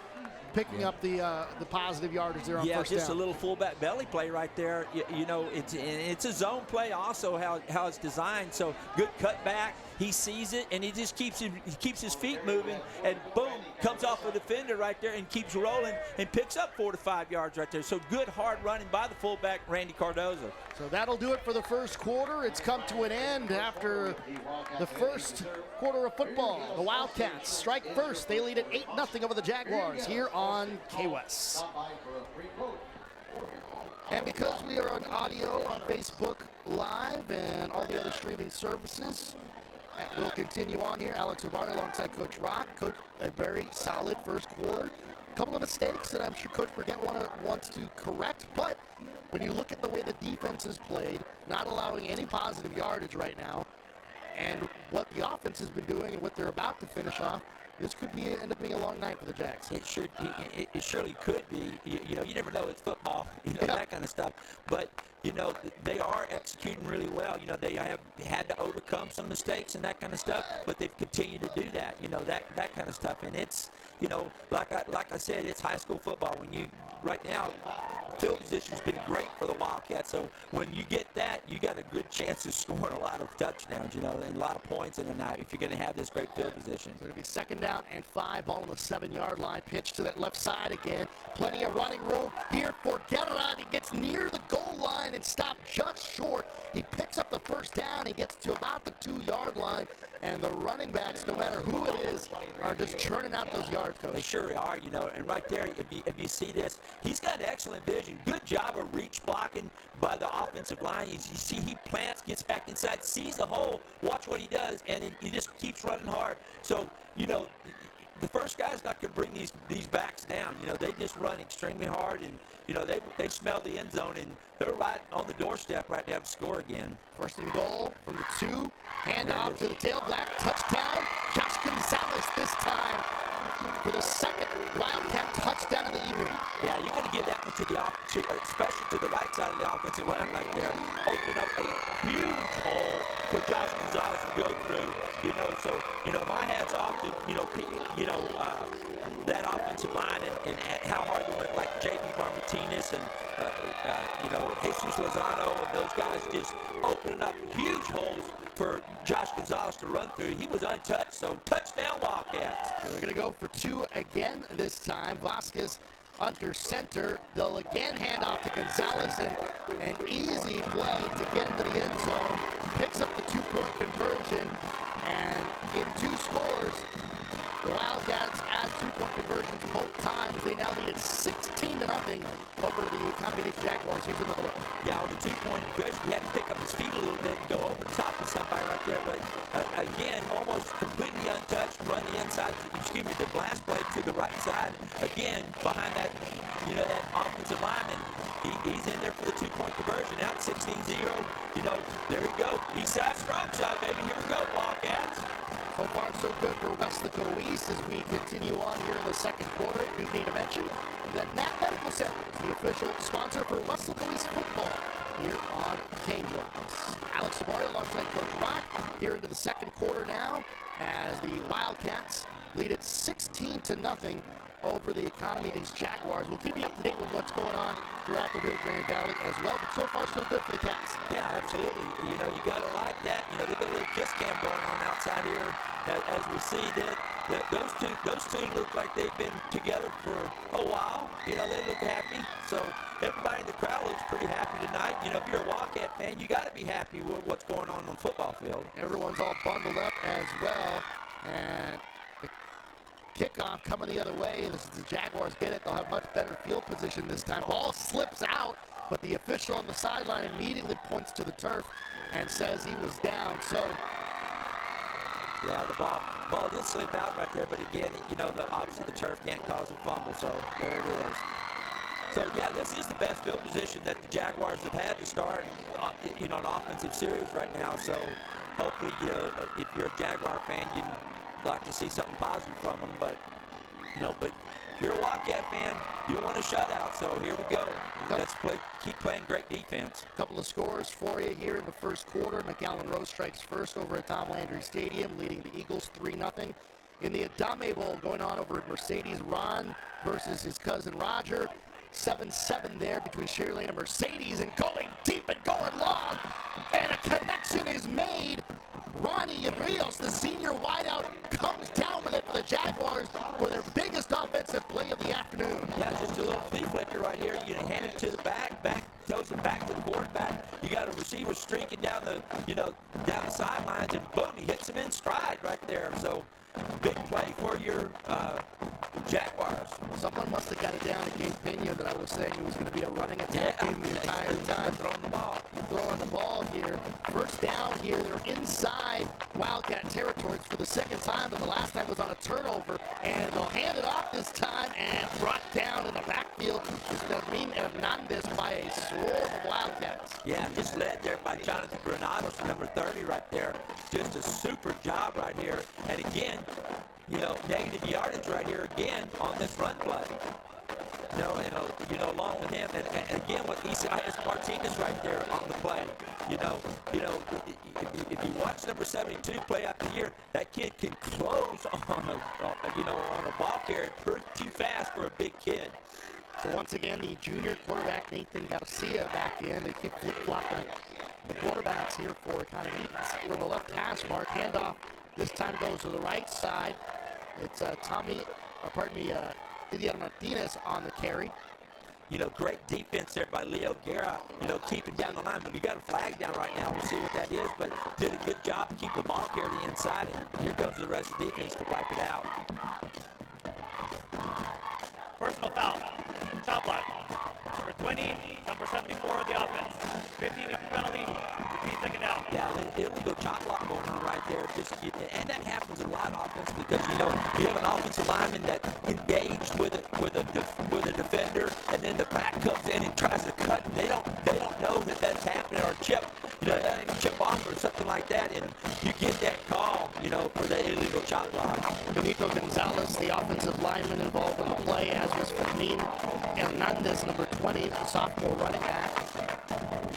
picking up the positive yardage there on 1st down. Yeah, just a little fullback belly play right there. It's a zone play also how it's designed. So good cutback. He sees it and he just keeps his feet moving, and boom, comes off a defender right there and keeps rolling and picks up 4 to 5 yards right there. So good hard running by the fullback Randy Cardoza. So that'll do it for the 1st quarter. It's come to an end after the 1st quarter of football. The Wildcats strike first. They lead at 8-0 over the Jaguars here on KWES. And because we are on audio on Facebook Live and all the other streaming services, we'll continue on here. Alex Urbano alongside Coach Rock. Coach, a very solid 1st quarter. A couple of mistakes that I'm sure Coach Forget wants to correct, but when you look at the way the defense has played, not allowing any positive yardage right now, and what the offense has been doing and what they're about to finish off, this could end up being a long night for the Jags. It surely could be. You never know. It's football. That kind of stuff. But they are executing really well. They have had to overcome some mistakes and that kind of stuff, but they've continued to do that. That kind of stuff. And it's like I said, it's high school football. Right now, field position's been great for the Wildcats. So when you get that, you got a good chance of scoring a lot of touchdowns, and a lot of points in a night if you're going to have this great field position. It's going to be 2nd down and 5, ball on the 7-yard line. Pitch to that left side again. Plenty of running room here for Guerra. He gets near the goal line and stopped just short. He picks up the 1st down. He gets to about the 2-yard line. And the running backs, no matter who it is, are just churning out those yards, Coach. They sure are, and right there, if you see this, he's got excellent vision. Good job of reach blocking by the offensive line. You see he plants, gets back inside, sees the hole, watch what he does, and he just keeps running hard. So, the first guy's not going to bring these backs down. They just run extremely hard, and, they smell the end zone, and they're right on the doorstep right now to score again. 1st and goal from the 2. Hand off to the tailback. Touchdown. Josh Gonzalez this time for the 2nd Wildcat touchdown of the evening. Yeah, you got to give that coming to the especially to the right side of the offensive line right there, opening up a huge hole for Josh Gonzalez to go through. So my hat's off to that offensive line and how hard they went, like J.B. Martinez and Jesus Lozano and those guys just opening up huge holes for Josh Gonzalez to run through. He was untouched, so touchdown Wildcats. They're going to go for 2 again this time. Vasquez under center. They'll again hand off to Gonzalez, and an easy play to get into the end zone. Picks up the 2-point conversion, and in 2 scores, the Wildcats add 2-point conversions both times. They now lead 16-0 over the Economy Jaguars. Here's another one. Yeah, on the 2-point conversion, he had to pick up his feet a little bit and go over the top of somebody right there. But again, almost completely untouched, run the inside, the blast play to the right side. Again, behind that, that offensive lineman. He's in there for the 2-point conversion. Now it's 16-0. There we go. East side strong side, baby. Here we go, Wildcats. So far, so good for Weslaco East as we continue on here in the second quarter. We need to mention that Nat Medical Center is the official sponsor for Weslaco East football here on KWES. Alex Samario alongside Coach Rock here into the second quarter now as the Wildcats lead it 16-0 over the Economy Jaguars. We'll keep you up to date with what's going on throughout the Rio Grande Valley as well, but so far so good for the Cats. Yeah, absolutely. You got to like that. They've got a little kiss cam going on outside here as we see that those two look like they've been together for a while. They look happy. So everybody in the crowd looks pretty happy tonight. If you're a Wildcat fan, you got to be happy with what's going on the football field. Everyone's all bundled up as well, and kickoff coming the other way. This is the Jaguars get it. They'll have much better field position this time. Ball slips out, but the official on the sideline immediately points to the turf and says he was down. So, yeah, the ball did slip out right there, but again, obviously the turf can't cause a fumble, so there it is. So, yeah, this is the best field position that the Jaguars have had to start, an offensive series right now. So, hopefully, if you're a Jaguar fan, you'd like to see something positive from them. But if you're a Wildcat fan, you want a shutout. So, here we go. Let's keep playing great defense. A couple of scores for you here in the first quarter. McAllen Rose strikes first over at Tom Landry Stadium, leading the Eagles 3-0. In the Adame Bowl going on over at Mercedes, Ron versus his cousin Roger. 7-7 there between Shirley and Mercedes, and going deep and going long. And a connection is made. Ronnie Rios, the senior wideout, comes down with it for the Jaguars for their biggest offensive play of the afternoon. Yeah, just a little flea flicker right here. You hand it to the back throws it back to the quarterback. You got a receiver streaking down down the sidelines, and boom, he hits him in stride right there. So big play for your Jaguars. Someone must have got it down to Gabe Pena that I was saying it was going to be a running attack game the entire time. Throwing the ball here. First down here. They're inside Wildcat territories for the second time, but the last time was on a turnover. And they'll hand it off this time and brought down in the backfield is Nermin Hernandez by a swarm of Wildcats. Yeah, just led there by Jonathan Granados, number 30 right there. Just a super job right here. And again, negative yardage right here again on this run play. Along with him, and again with Isaias Martinez right there on the play. If you watch number 72 play out the year, that kid can close on a ball carrier pretty fast for a big kid. So once again, the junior quarterback Nathan Garcia back in. They keep flip-flopping the quarterbacks here for Economy. We're the left hash mark. Handoff this time goes to the right side. It's Didier Martinez on the carry. Great defense there by Leo Guerra, keeping down the line. But we got a flag down right now. We'll see what that is. But did a good job to keep the ball carrier inside. And here comes the rest of the defense to wipe it out. Personal foul. Top left. Number 20, number 74 of the offense. 15-yard penalty, repeat second down. Yeah, illegal chop block going on right there. And that happens a lot of offense because, you have an offensive lineman that engaged with a defender, and then the back comes in and tries to cut, and they don't know that that's happening, or chip off or something like that, and you get that call, for the illegal chop block. Benito Gonzalez, the offensive lineman involved in the play, as was Fermin Hernandez, number 20, the sophomore running back.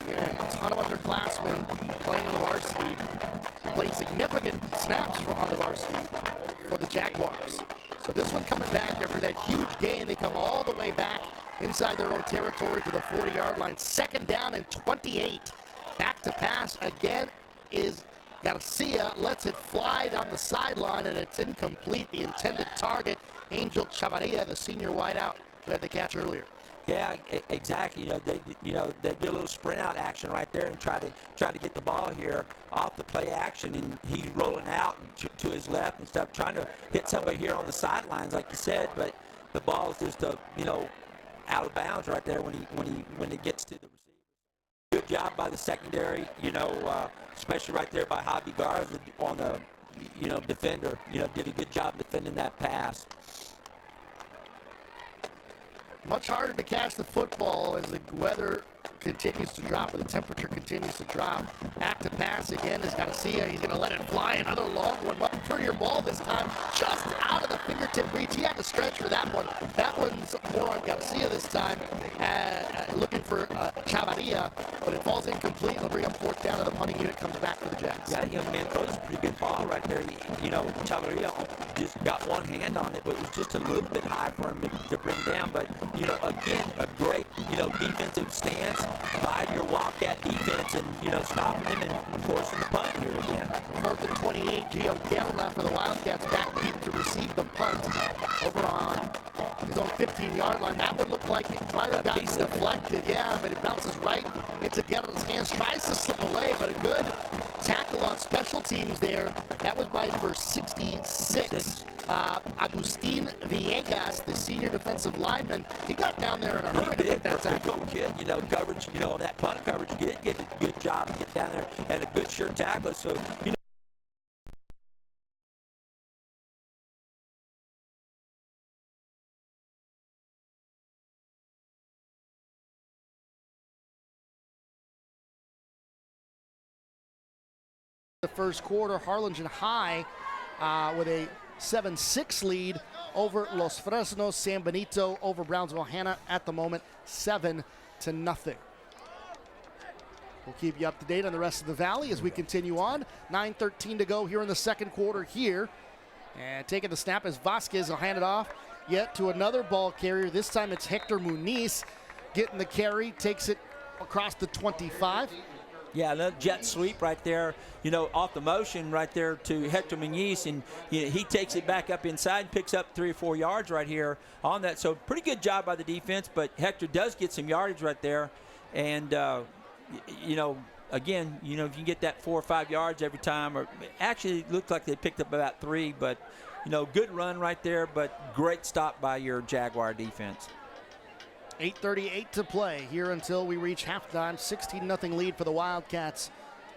And a ton of underclassmen playing on the varsity, playing significant snaps on the varsity for the Jaguars. So this one coming back after that huge gain. They come all the way back inside their own territory to the 40-yard line. Second down and 28. Back to pass again is Garcia, lets it fly down the sideline, and it's incomplete. The intended target, Angel Chavarria, the senior wideout, who had the catch earlier. Yeah, exactly. They did a little sprint out action right there and try to get the ball here off the play action, and he's rolling out to his left and stuff, trying to hit somebody here on the sidelines, like you said, but the ball is just out of bounds right there when it gets to the receiver. Good job by the secondary, especially right there by Javi Garza on the defender. Did a good job defending that pass. Much harder to catch the football as the weather continues to drop, or the temperature continues to drop. Back to pass again is Garcia. He's going to let it fly. Another long one. Much prettier ball this time. Just out of the fingertip reach. He had to stretch for that one. That one's more on Garcia this time. Looking for Chavarria, but it falls incomplete. They'll bring up fourth down, and the punting unit comes back for the Jets. Yeah, young man throws a pretty good ball right there. Chavarria just got one hand on it, but it was just a little bit high for him to bring down. But, again, a great, defensive stance by your Wildcat defense, and, stopping him and forcing the punt here again. Fourth and 28, Gio Guerra for the Wildcats back deep to receive the punt over on his own 15-yard line. That would look like it might have gotten deflected, yeah, but it bounces right into Guerra's hands. Tries to slip away, but a good tackle on special teams there. That was by number 66. Agustin Villegas, the senior defensive lineman, he got down there in a hurry to get that tackle. Kid, coverage, that punt coverage, get a good job to get down there, and a good sure tackle. So, the first quarter, Harlingen High with a 7-6 lead over Los Fresnos. San Benito over Brownsville Hanna at the moment, 7-0. We'll keep you up to date on the rest of the Valley as we continue on. 9:13 to go here in the second quarter here. And taking the snap as Vasquez will hand it off yet to another ball carrier. This time it's Hector Muniz getting the carry, takes it across the 25. Yeah, another jet sweep right there, off the motion right there to Hector Muniz, and he takes it back up inside and picks up 3 or 4 yards right here on that. So pretty good job by the defense, but Hector does get some yardage right there. And, again, if you can get that 4 or 5 yards every time, or actually it looked like they picked up about 3, but, good run right there, but great stop by your Jaguar defense. 8:38 to play here until we reach halftime. 16-0 lead for the Wildcats.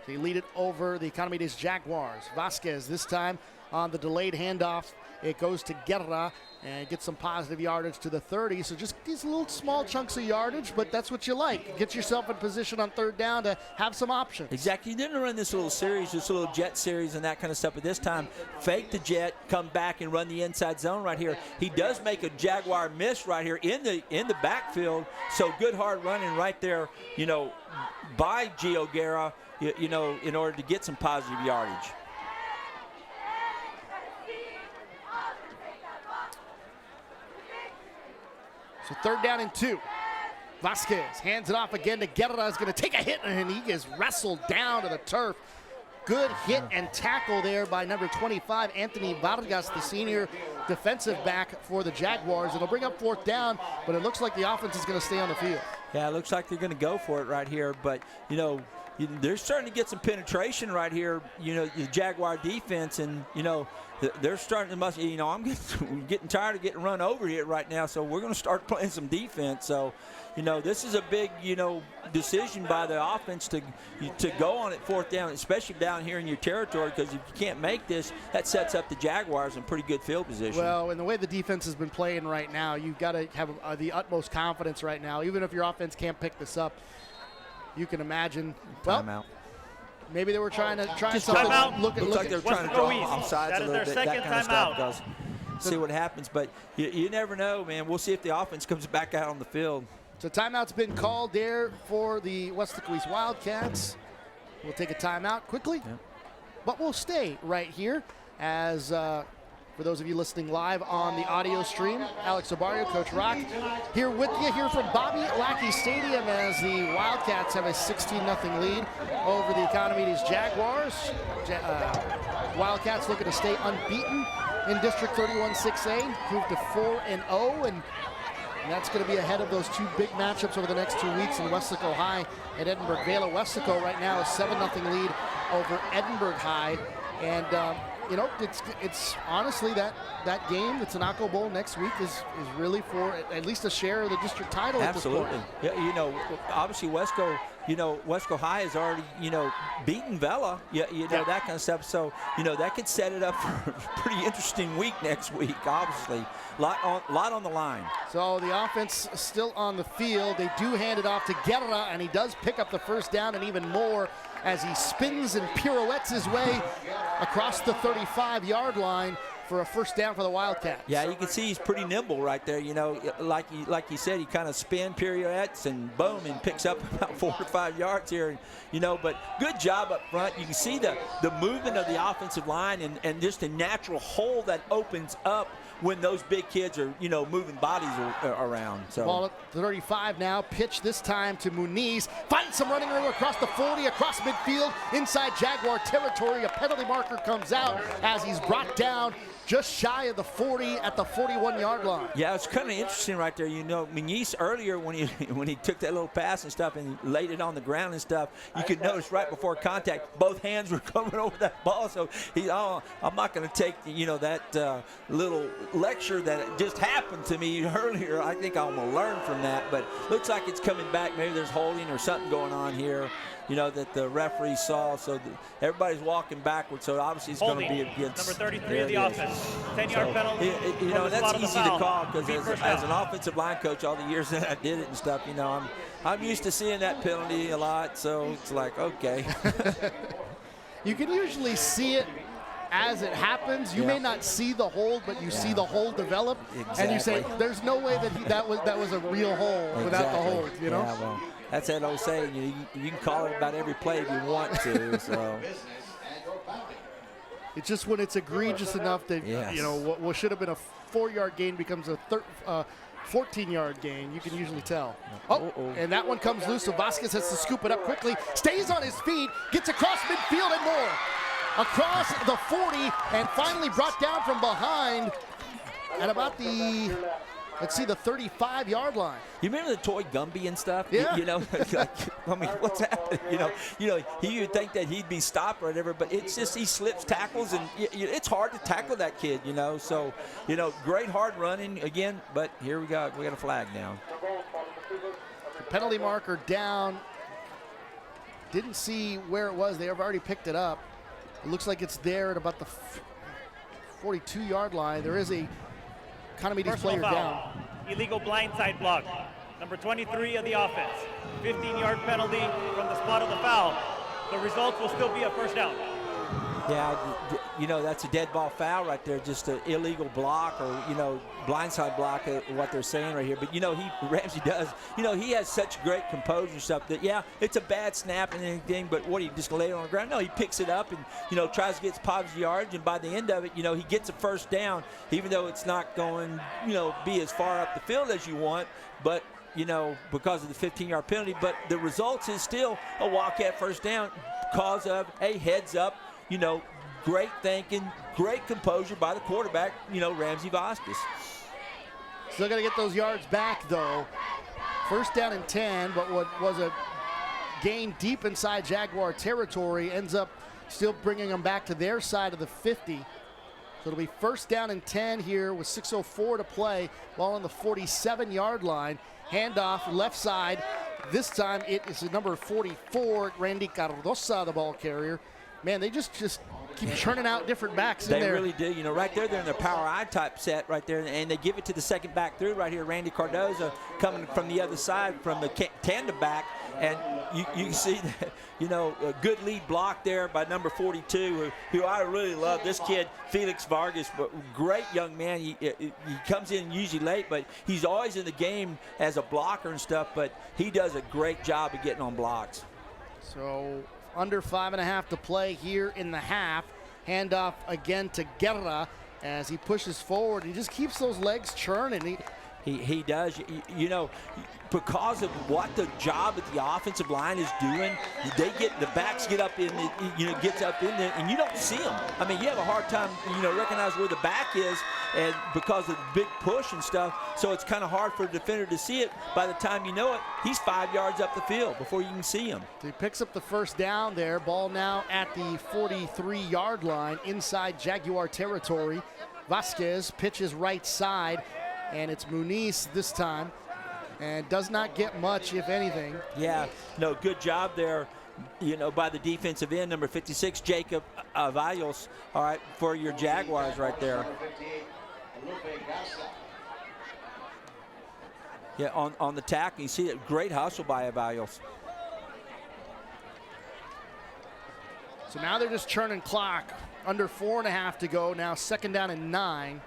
They lead it over the Economy-Days Jaguars. Vasquez this time on the delayed handoff. It goes to Guerra and gets some positive yardage to the 30. So just these little small chunks of yardage, but that's what you like. Get yourself in position on third down to have some options. Exactly. You didn't run this little series, this little jet series and that kind of stuff, but this time fake the jet, come back and run the inside zone right here. He does make a Jaguar miss right here in the backfield. So good hard running right there, by Gio Guerra, in order to get some positive yardage. So third down and 2. Vasquez hands it off again to Guerra. Is going to take a hit, and he is wrestled down to the turf. Good hit and tackle there by number 25, Anthony Vargas, the senior defensive back for the Jaguars. It'll bring up fourth down, but it looks like the offense is going to stay on the field. Yeah, it looks like they're going to go for it right here. But, they're starting to get some penetration right here, the Jaguar defense, and, they're starting to I'm getting tired of getting run over here right now, so we're going to start playing some defense. So, this is a big, decision by the offense to go on it 4th down, especially down here in your territory, because if you can't make this, that sets up the Jaguars in pretty good field position. Well, and the way the defense has been playing right now, you've got to have the utmost confidence right now. Even if your offense can't pick this up, you can imagine. Timeout. Maybe they were trying something. Timeout. Looks like they were trying to draw offsides that a is little their bit, second that kind of stuff. timeout. See what happens, but you never know, man. We'll see if the offense comes back out on the field. So timeout's been called there for the Weslaco East Wildcats. We'll take a timeout quickly, but we'll stay right here as, for those of you listening live on the audio stream, Alex Obario, Coach Rock, here with you here from Bobby Lackey Stadium as the Wildcats have a 16-0 lead over the Economy's Jaguars. Wildcats looking to stay unbeaten in District 31 6A, improved to 4-0, and that's going to be ahead of those 2 big matchups over the next 2 weeks in Weslaco High and Edinburgh Vale. Weslaco right now is 7-0 lead over Edinburgh High, and it's honestly that game, the Tanako Bowl next week is really for at least a share of the district title. Absolutely. Yeah, obviously Wesco High has already, beaten Vela, that kind of stuff. So, that could set it up for a pretty interesting week next week, obviously. Lot on the line. So the offense still on the field. They do hand it off to Guerra, and he does pick up the 1st down and even more as he spins and pirouettes his way across the 35-yard line for a 1st down for the Wildcats. Yeah, you can see he's pretty nimble right there. Like you said, he kind of pirouettes and boom, and picks up about 4 or 5 yards here. But good job up front. You can see the movement of the offensive line and just a natural hole that opens up when those big kids are, moving bodies around. So ball at 35 now. Pitch this time to Muniz. Finds some running room across the 40, across midfield, inside Jaguar territory. A penalty marker comes out as he's brought down just shy of the 40 at the 41-yard line. Yeah, it's kind of interesting right there. Muniz earlier when he took that little pass and stuff and laid it on the ground and stuff, you could notice right before contact, both hands were coming over that ball. So I'm not going to take that little lecture that just happened to me earlier. I think I'm going to learn from that. But looks like it's coming back. Maybe there's holding or something going on here. That the referee saw, so everybody's walking backwards, so obviously it's going to be against number 33 of the offense. 10-yard penalty. That's easy to call because as an offensive line coach, all the years that I did it and stuff, I'm used to seeing that penalty a lot, so it's like, okay. You can usually see it as it happens. You may not see the hold, but you see the hold develop, and you say, "There's no way that was a real hold without the hold." Yeah, well, that's that old saying. You can call it about every play if you want to. So it's just when it's egregious enough that what should have been a 4-yard gain becomes a 14-yard gain. You can usually tell. And that one comes loose, so Vasquez has to scoop it up quickly. Stays on his feet, gets across midfield and more. Across the 40 and finally brought down from behind at about the, let's see, the 35-yard line. You remember the toy Gumby and stuff? Yeah. What's happening? You would think that he'd be stopped or whatever, but it's just he slips tackles, and it's hard to tackle that kid, So, great hard running again, but here we got a flag now. The penalty marker down. Didn't see where it was. They have already picked it up. It looks like it's there at about the 42-yard line. There is a Economy's player down. Illegal blindside block. Number 23 of the offense. 15-yard penalty from the spot of the foul. The results will still be a 1st down. Yeah, that's a dead ball foul right there, just an illegal block or, blindside block, what they're saying right here. But, Ramsey does, he has such great composure and stuff that, it's a bad snap and anything, but what, he just lay it on the ground? No, he picks it up and, tries to get positive yards, and by the end of it, he gets a 1st down, even though it's not going, be as far up the field as you want, but, because of the 15-yard penalty. But the results is still a Wildcat 1st down because of a heads-up, great thinking, great composure by the quarterback, Ramsey Vasquez. Still got to get those yards back, though. 1st down and 10, but what was a gain deep inside Jaguar territory, ends up still bringing them back to their side of the 50. So it'll be first down and 10 here with 6:04 to play, ball on the 47-yard line. Handoff left side. This time it is the number 44, Randy Cardosa, the ball carrier. Man, they just keep churning out different backs in there. They really do. You know, right there, they're in their power I type set right there, and they give it to the second back through right here, Randy Cardoza, coming from the other side from the tandem back. And you see, that, you know, a good lead block there by number 42, who I really love. This kid, Felix Vargas, but great young man. He comes in usually late, but he's always in the game as a blocker and stuff, but he does a great job of getting on blocks. So under 5.5 to play here in the half. Handoff again to Guerra as he pushes forward. He just keeps those legs churning. He does. You know, because of what the job that the offensive line is doing, the backs get up in the, gets up in there, and you don't see them. I mean, you have a hard time, recognize where the back is, and because of the big push and stuff, so it's kind of hard for a defender to see it. By the time you know it, he's 5 yards up the field before you can see him. So he picks up the first down there. Ball now at the 43-yard line inside Jaguar territory. Vasquez pitches right side, and it's Muniz this time, and does not get much, if anything. Yeah, no, good job there, by the defensive end, number 56, Jacob Avalos, all right, for your Jaguars right there. Yeah, on the tackle, you see a great hustle by Avalos. So now they're just churning clock. Under 4.5 to go, now second down and 9.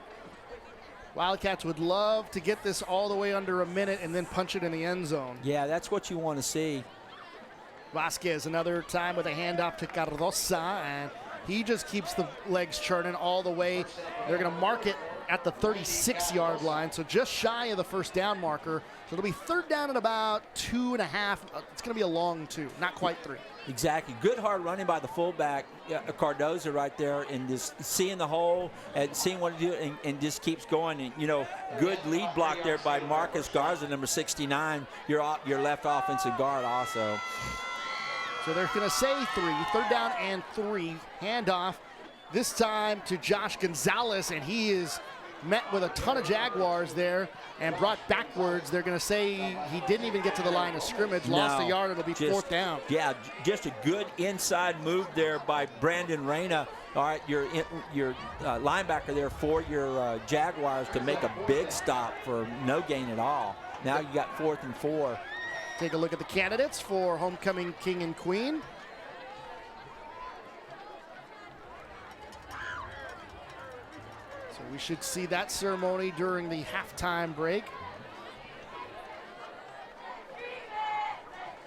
Wildcats would love to get this all the way under a minute and then punch it in the end zone. Yeah, that's what you want to see. Vasquez another time with a handoff to Cardosa, and he just keeps the legs churning all the way. They're going to mark it at the 36-yard line, so just shy of the first down marker. So it'll be third down and about 2.5. It's going to be a long 2, not quite 3. Exactly. Good hard running by the fullback, Cardoza right there, and just seeing the hole and seeing what to do, and just keeps going. And, good lead block there by Marcus Garza, number 69, your left offensive guard also. So they're going to say 3, third down and 3. Handoff this time to Josh Gonzalez, and he is met with a ton of Jaguars there and brought backwards. They're going to say he didn't even get to the line of scrimmage, lost a yard. It'll be fourth down. Yeah, just a good inside move there by Brandon Reyna. All right, your linebacker there for your Jaguars to make a big stop for no gain at all. Now you got 4th and 4. Take a look at the candidates for homecoming king and queen. So we should see that ceremony during the halftime break.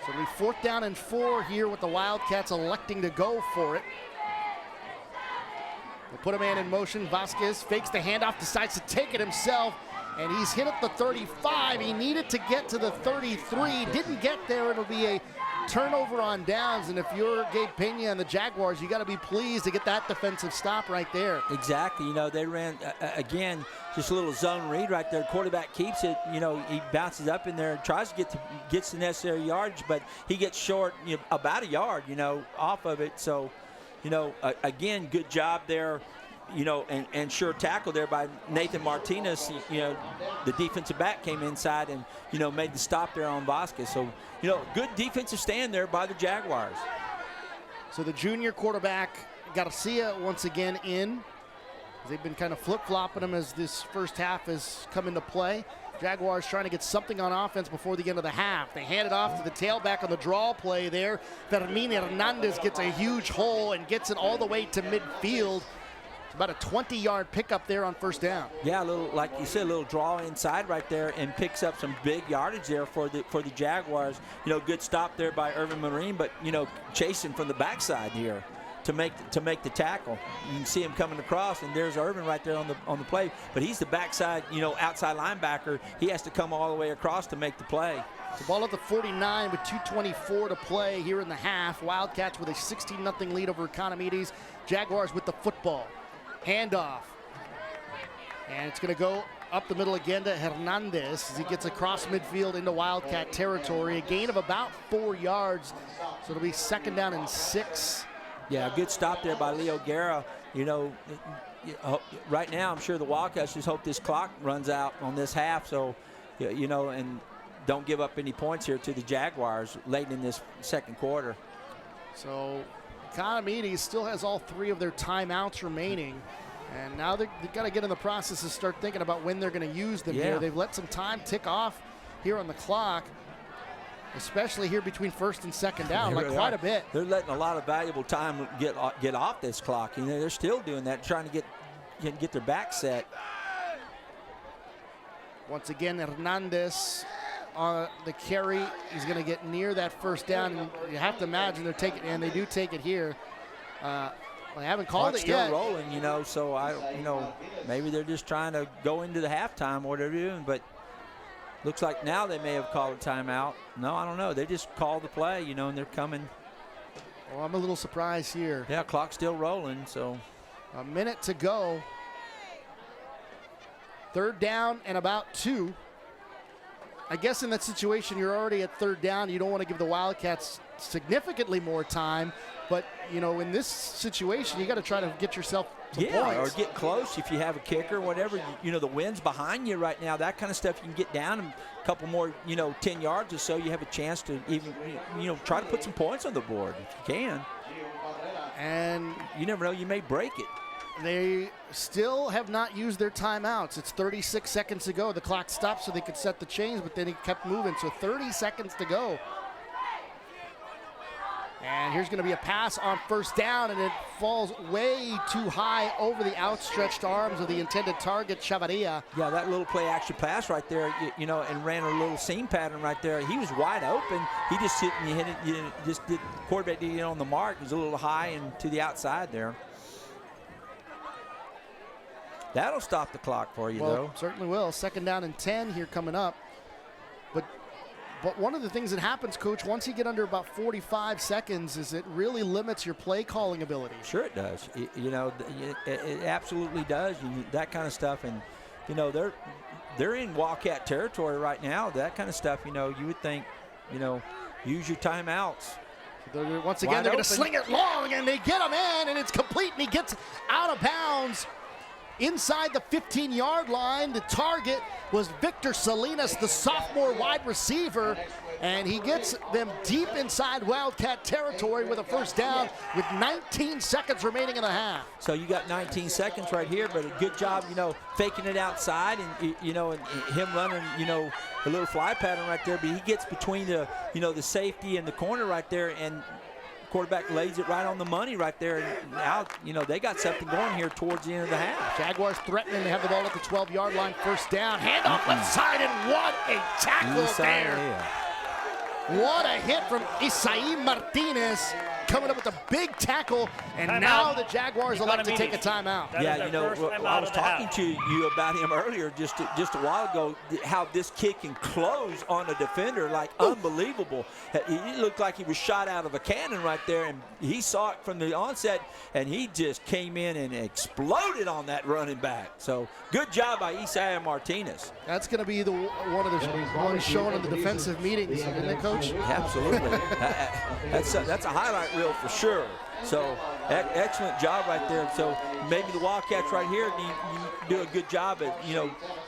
So it'll be 4th down and 4 here with the Wildcats electing to go for it. They put a man in motion. Vasquez fakes the handoff, decides to take it himself, and he's hit at the 35. He needed to get to the 33. Didn't get there. It'll be a turnover on downs, and if you're Gabe Pena and the Jaguars, you got to be pleased to get that defensive stop right there. Exactly. They ran, again, just a little zone read right there. Quarterback keeps it. He bounces up in there and tries to gets the necessary yards, but he gets short about a yard, off of it. So, again, good job there. And sure tackle there by Nathan Martinez. The defensive back came inside and, made the stop there on Vasquez. So, good defensive stand there by the Jaguars. So the junior quarterback, Garcia, once again in. They've been kind of flip-flopping him as this first half has come into play. Jaguars trying to get something on offense before the end of the half. They hand it off to the tailback on the draw play there. Fermin Hernandez gets a huge hole and gets it all the way to midfield. About a 20-yard pickup there on first down. Yeah, a little, like you said, a little draw inside right there, and picks up some big yardage there for the Jaguars. Good stop there by Irvin Marine, but chasing from the backside here to make the tackle. You can see him coming across, and there's Irvin right there on the play. But he's the backside, outside linebacker. He has to come all the way across to make the play. The ball at the 49 with 2:24 to play here in the half. Wildcats with a 16-0 lead over Economides. Jaguars with the football. Handoff. And it's going to go up the middle again to Hernandez as he gets across midfield into Wildcat territory. A gain of about 4 yards, so it'll be 2nd down and 6. Yeah, a good stop there by Leo Guerra. You know, right now I'm sure the Wildcats just hope this clock runs out on this half, so, you know, and don't give up any points here to the Jaguars late in this second quarter. So Economidis still has all 3 of their timeouts remaining. And now they've got to get in the process and start thinking about when they're going to use them here. They've let some time tick off here on the clock, especially here between 1st and 2nd down, like quite a bit. They're letting a lot of valuable time get off this clock. You know, they're still doing that, trying to get their back set. Once again, Hernandez on the carry. He's going to get near that 1st down. And you have to imagine they're taking, and they do take it here. They haven't called it yet. Still rolling, you know, so maybe they're just trying to go into the halftime or whatever they're doing, but looks like now they may have called a timeout. No, I don't know. They just called the play, you know, and they're coming. Well, I'm a little surprised here. Yeah, clock's still rolling, so. A minute to go. 3rd down and about 2. I guess in that situation, you're already at 3rd down. You don't want to give the Wildcats significantly more time. But, you know, in this situation, you got to try to get yourself some points. Or get close if you have a kicker, whatever. You know, the wind's behind you right now. That kind of stuff, you can get down a couple more, 10 yards or so. You have a chance to even, try to put some points on the board if you can. And you never know, you may break it. They still have not used their timeouts. It's 36 seconds to go. The clock stopped so they could set the chains, but then he kept moving. So 30 seconds to go. And here's going to be a pass on 1st down, and it falls way too high over the outstretched arms of the intended target, Chavarria. Yeah, that little play action pass right there, and ran a little seam pattern right there. He was wide open. He just hit it. Quarterback didn't get on the mark. It was a little high and to the outside there. That'll stop the clock for you, though. Certainly will. 2nd down and 10 here coming up. But one of the things that happens, Coach, once you get under about 45 seconds, is it really limits your play calling ability. Sure it does. It absolutely does. That kind of stuff. And, they're in Wildcat territory right now. That kind of stuff, you would think, use your timeouts. Once again, they're going to sling it long, and they get him in, and it's complete, and he gets out of bounds. Inside the 15-yard line, the target was Victor Salinas, the sophomore wide receiver, and he gets them deep inside Wildcat territory with a 1st down with 19 seconds remaining in the half. So you got 19 seconds right here, but a good job, faking it outside and, and him running, a little fly pattern right there, but he gets between the, the safety and the corner right there, and quarterback lays it right on the money right there. And now, they got something going here towards the end of the half. Jaguars threatening to have the ball at the 12-yard line, 1st down. Handoff left side, and what a tackle there. What a hit from Isai Martinez, coming up with a big tackle, and now the Jaguars elect to take a timeout. Yeah, I was talking to you about him earlier just a while ago, how this kid can close on a defender like unbelievable. He looked like he was shot out of a cannon right there, and he saw it from the onset, and he just came in and exploded on that running back. So good job by Isai Martinez. That's going to be one of the ones shown in the defensive meetings, isn't it, Coach? Absolutely. That's a highlight reel for sure. So excellent job right there. So maybe the Wildcats right here do a good job at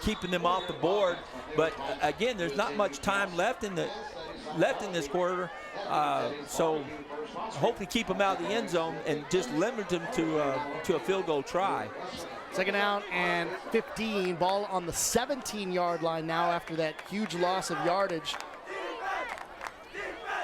keeping them off the board. But again, there's not much time left in this quarter. So hopefully keep them out of the end zone and just limit them to a field goal try. 2nd down and 15. Ball on the 17-yard line now after that huge loss of yardage.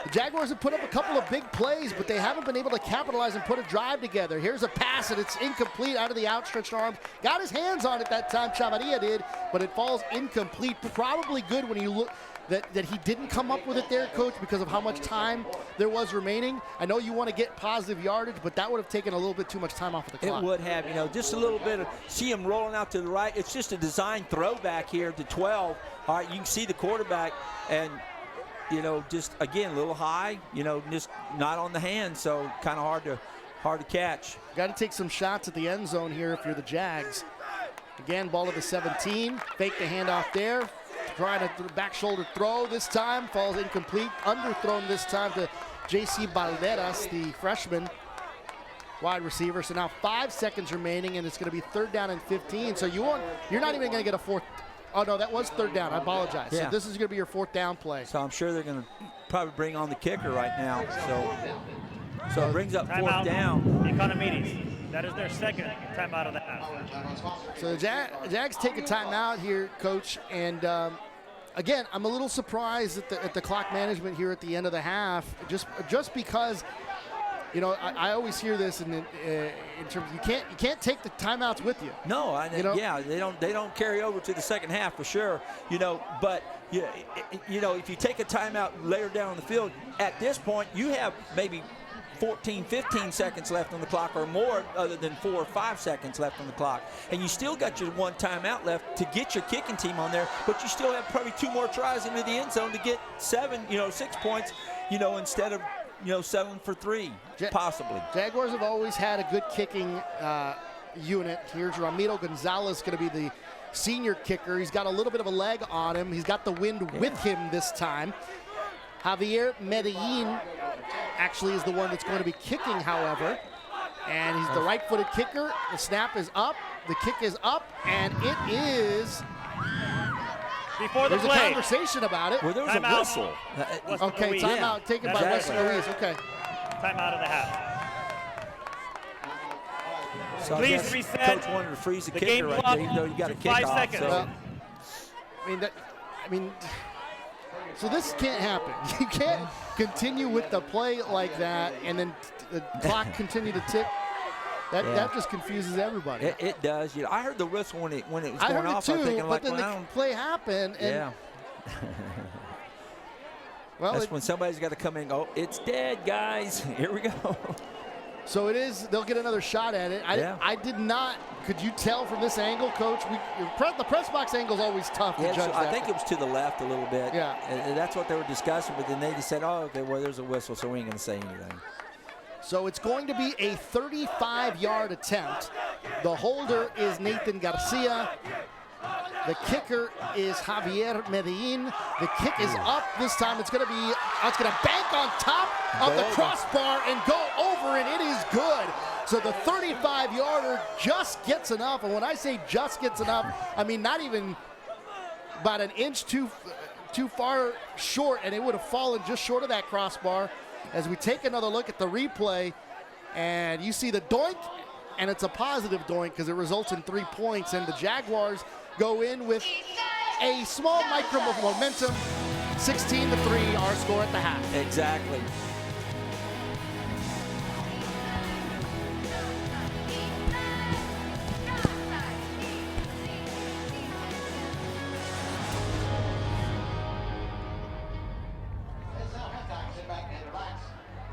The Jaguars have put up a couple of big plays, but they haven't been able to capitalize and put a drive together. Here's a pass, and it's incomplete out of the outstretched arms. Got his hands on it that time, Chavarria did, but it falls incomplete. Probably good when you look that he didn't come up with it there, Coach, because of how much time there was remaining. I know you want to get positive yardage, but that would have taken a little bit too much time off of the clock. It would have, just a little bit of, see him rolling out to the right. It's just a design throwback here to 12. All right, you can see the quarterback, and just again a little high, just not on the hand, so kind of hard to catch. Got to take some shots at the end zone here if you're the Jags. Again, ball to the 17. Fake the handoff there. Trying a back shoulder throw this time. Falls incomplete. Underthrown this time to J.C. Balderas, the freshman wide receiver. So now 5 seconds remaining, and it's going to be 3rd down and 15. So you're not even going to get a 4th. Oh, no, that was 3rd down. I apologize. Yeah. So this is going to be your 4th down play. So I'm sure they're going to probably bring on the kicker right now. So it brings up 4th down. Economides. That is their 2nd timeout of the half. So the Jags take a timeout here, Coach. And, again, I'm a little surprised at the clock management here at the end of the half, just because, you know, I always hear this in terms of you can't take the timeouts with you. No, yeah, they don't carry over to the second half for sure. You know, but you know, if you take a timeout later down the field, at this point you have maybe 14, 15 seconds left on the clock or more, other than 4 or 5 seconds left on the clock. And you still got your 1 timeout left to get your kicking team on there, but you still have probably 2 more tries into the end zone to get 6 points, you know, instead of, you know, 7 for 3, possibly. Jaguars have always had a good kicking unit. Here's Ramiro Gonzalez going to be the senior kicker. He's got a little bit of a leg on him. He's got the wind with him this time. Javier Medellin actually is the one that's going to be kicking, however. And he's the right-footed kicker. The snap is up. The kick is up. And it is... Before the There's play. a conversation about it. Well, there was a whistle. Okay, timeout taken by Weslaco East. Okay. Timeout of the half. So Please reset. Coach wanted to freeze the The kicker game right clock there, even though you got a to kickoff. 5 seconds. So. So this can't happen. You can't continue with the play like that and then the clock continue to tick. That just confuses everybody. It does. You know, I heard the whistle when it was going I heard off. it too, I was thinking, but like, then well, the play happened. And yeah. Well, that's when somebody's got to come in and go, it's dead, guys. Here we go. So it is. They'll get another shot at it. I did not. Could you tell from this angle, Coach? The press box angle is always tough to judge. I think it was to the left a little bit. Yeah. And that's what they were discussing. But then they just said, oh, okay, well, there's a whistle, so we ain't going to say anything. So it's going to be a 35-yard attempt. The holder is Nathan Garcia. The kicker is Javier Medellin. The kick is up this time. It's going to bank on top of the crossbar and go over, and it is good. So the 35-yarder just gets enough. And when I say just gets enough, I mean not even about an inch too far short, and it would have fallen just short of that crossbar. As we take another look at the replay, and you see the doink, and it's a positive doink because it results in 3 points, and the Jaguars go in with a small micro of momentum, 16-3, our score at the half. Exactly. It's now halftime. Sit back and relax.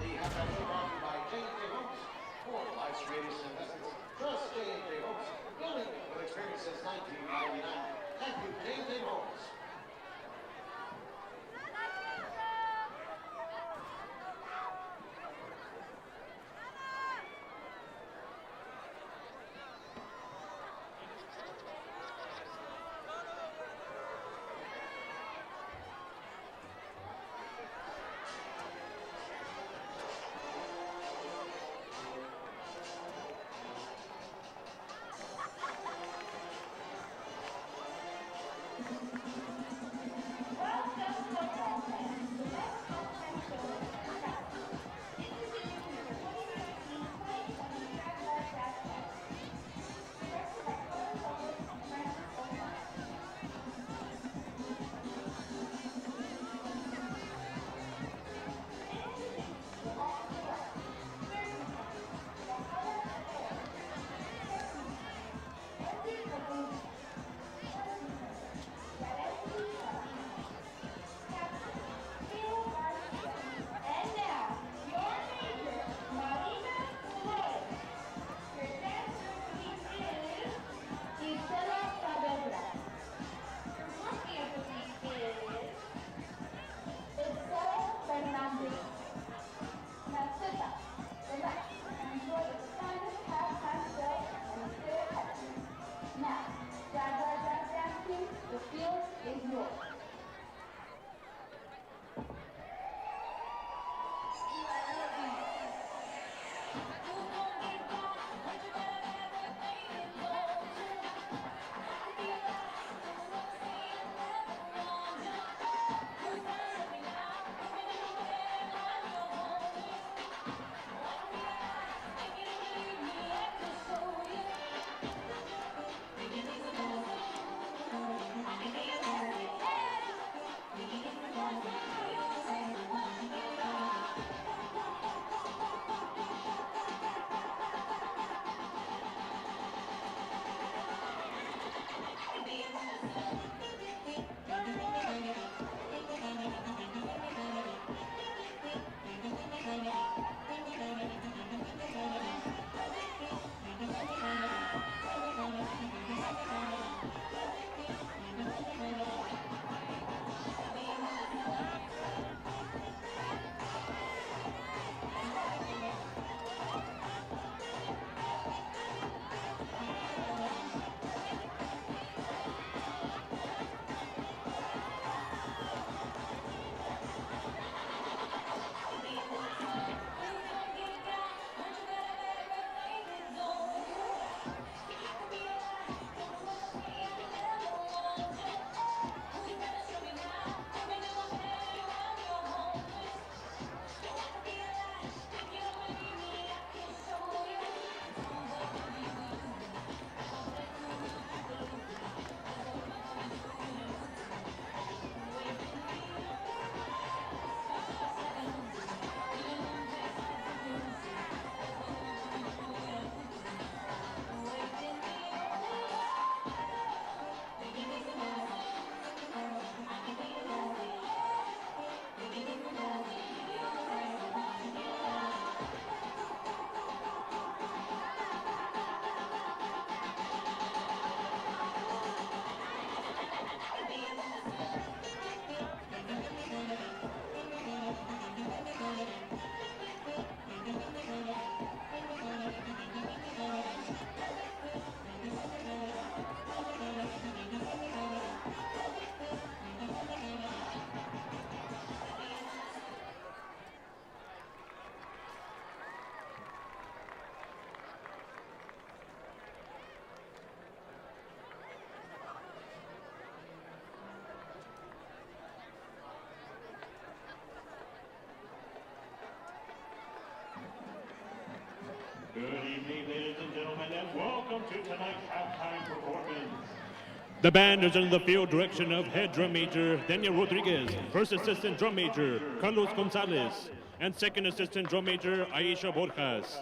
The halftime show brought to you by J&J Homes. For life's greatest investments, trust J&J Homes. Building with experience since 1999. Thank you, J&J Homes. and welcome to tonight's halftime performance. The band is under the field direction of head drum major Daniel Rodriguez, first assistant drum major Carlos Gonzalez, and second assistant drum major Aisha Borjas.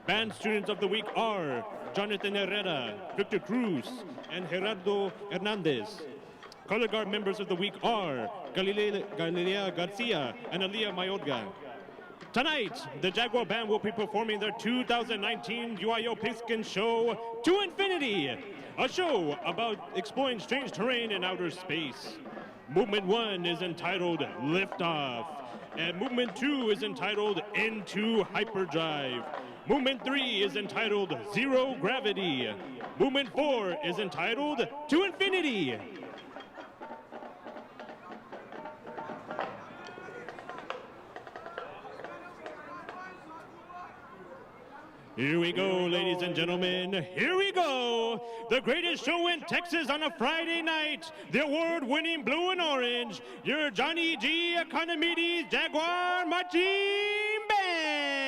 Band students of the week are Jonathan Herrera, Victor Cruz, and Gerardo Hernandez. Color guard members of the week are Galilea Garcia and Aliyah Mayorga. Tonight, the Jaguar Band will be performing their 2019 UIO Pigskin show, To Infinity, a show about exploring strange terrain in outer space. Movement 1 is entitled Lift Off, and Movement 2 is entitled Into Hyperdrive. Movement 3 is entitled Zero Gravity. Movement 4 is entitled To Infinity. Here we go, ladies and gentlemen. Here we go. The greatest show in Texas on a Friday night. The award-winning Blue and Orange. Your Johnny G. Economides Jaguar Marching Band.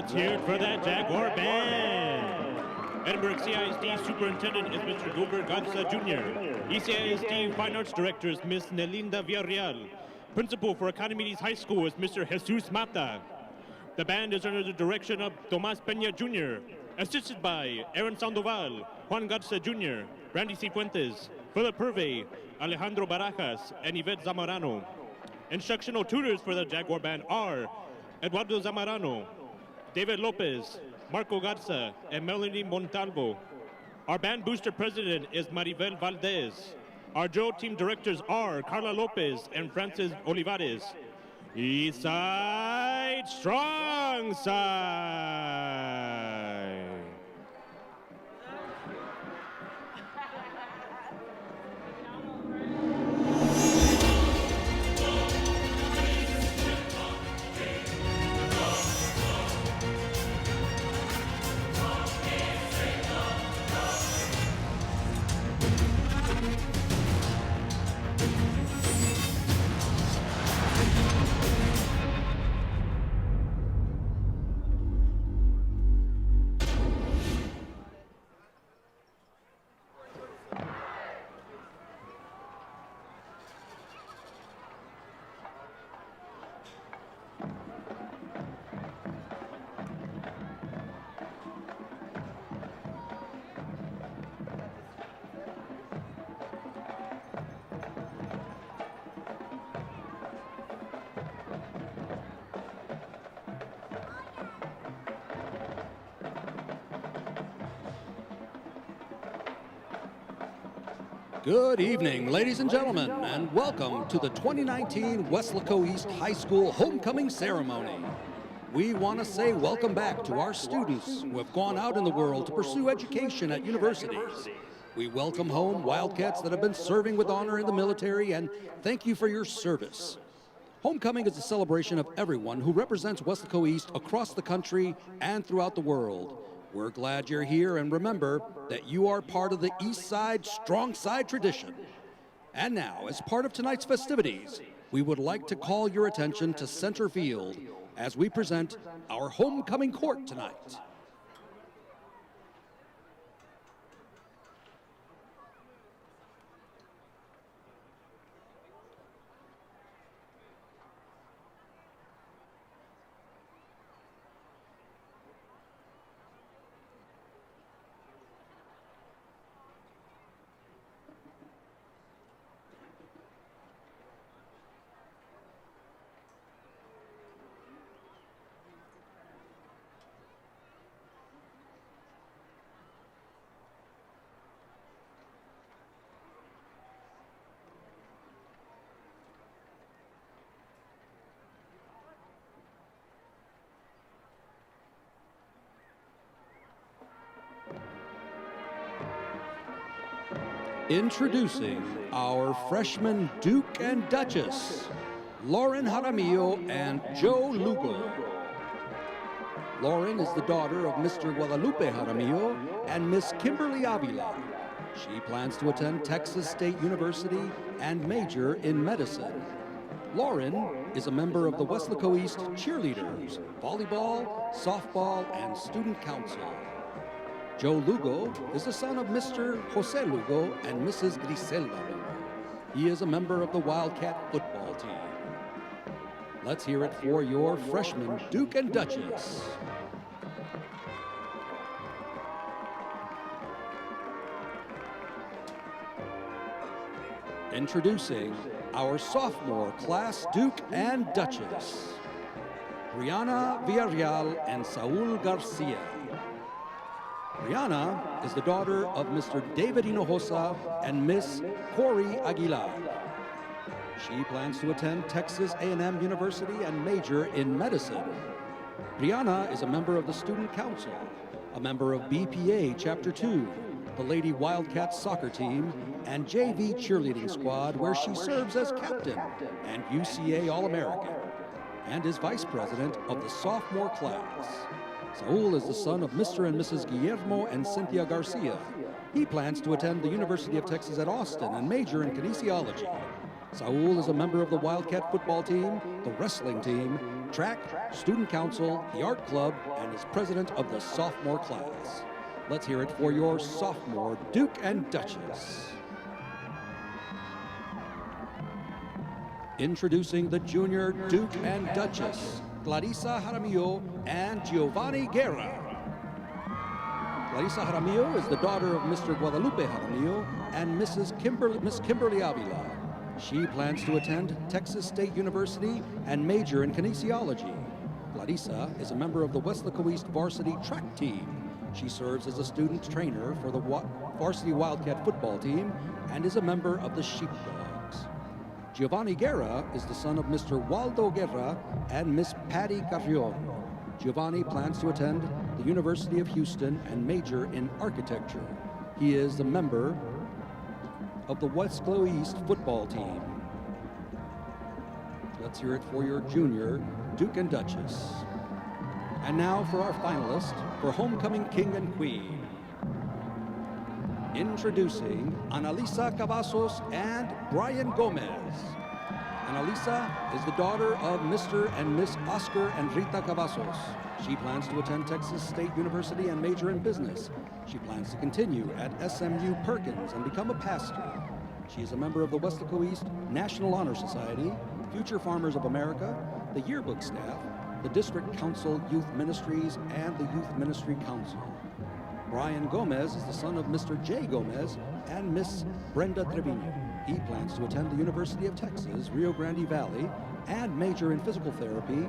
Let's hear it for that Jaguar band. Edinburgh CISD Superintendent is Mr. Gilbert Garza Jr. ECISD Fine Arts Director is Ms. Nelinda Villarreal. Principal for Academides High School is Mr. Jesus Mata. The band is under the direction of Tomas Peña Jr., assisted by Aaron Sandoval, Juan Garza Jr., Randy Cifuentes, Philip Purvey, Alejandro Barajas, and Yvette Zamorano. Instructional tutors for the Jaguar band are Eduardo Zamorano, David Lopez, Marco Garza, and Melanie Montalvo. Our band booster president is Maribel Valdez. Our drill team directors are Carla Lopez and Francis Olivares. East Side, Strong Side. Good evening, ladies and gentlemen, and welcome to the 2019 Weslaco East High School Homecoming Ceremony. We want to say welcome back to our students who have gone out in the world to pursue education at universities. We welcome home Wildcats that have been serving with honor in the military, and thank you for your service. Homecoming is a celebration of everyone who represents Weslaco East across the country and throughout the world. We're glad you're here, and remember that you are part of the East Side Strong Side tradition. And now, as part of tonight's festivities, we would like to call your attention to center field as we present our homecoming court tonight. Introducing our freshmen Duke and Duchess, Lauren Jaramillo and Joe Lugo. Lauren is the daughter of Mr. Guadalupe Jaramillo and Miss Kimberly Avila. She plans to attend Texas State University and major in medicine. Lauren is a member of the Weslaco East cheerleaders, volleyball, softball, and student council. Joe Lugo is the son of Mr. Jose Lugo and Mrs. Griselda Lugo. He is a member of the Wildcat football team. Let's hear it for your freshmen, Duke and Duchess. Introducing our sophomore class, Duke and Duchess, Brianna Villarreal and Saul Garcia. Brianna is the daughter of Mr. David Hinojosa and Miss Corey Aguilar. She plans to attend Texas A&M University and major in medicine. Brianna is a member of the Student Council, a member of BPA Chapter 2, the Lady Wildcats soccer team, and JV cheerleading squad, where she serves as captain and UCA All-American, and is vice president of the sophomore class. Saul is the son of Mr. and Mrs. Guillermo and Cynthia Garcia. He plans to attend the University of Texas at Austin and major in kinesiology. Saul is a member of the Wildcat football team, the wrestling team, track, student council, the art club, and is president of the sophomore class. Let's hear it for your sophomore Duke and Duchess. Introducing the junior Duke and Duchess, Clarissa Jaramillo and Giovanni Guerra. Clarissa Jaramillo is the daughter of Mr. Guadalupe Jaramillo and Miss Kimberly Avila. She plans to attend Texas State University and major in kinesiology. Clarissa is a member of the Weslaco East varsity track team. She serves as a student trainer for the varsity Wildcat football team and is a member of the Sheepdogs. Giovanni Guerra is the son of Mr. Waldo Guerra and Miss Patty Carrion. Giovanni plans to attend the University of Houston and major in architecture. He is a member of the Weslaco East football team. Let's hear it for your junior Duke and Duchess. And now for our finalist for Homecoming King and Queen. Introducing Analisa Cavazos and Brian Gomez. Analisa is the daughter of Mr. and Miss Oscar and Rita Cavazos. She plans to attend Texas State University and major in business. She plans to continue at SMU Perkins and become a pastor. She is a member of the Weslaco East National Honor Society, Future Farmers of America, the yearbook staff, the District Council Youth Ministries, and the Youth Ministry Council. Brian Gomez is the son of Mr. Jay Gomez and Miss Brenda Trevino. He plans to attend the University of Texas, Rio Grande Valley, and major in physical therapy.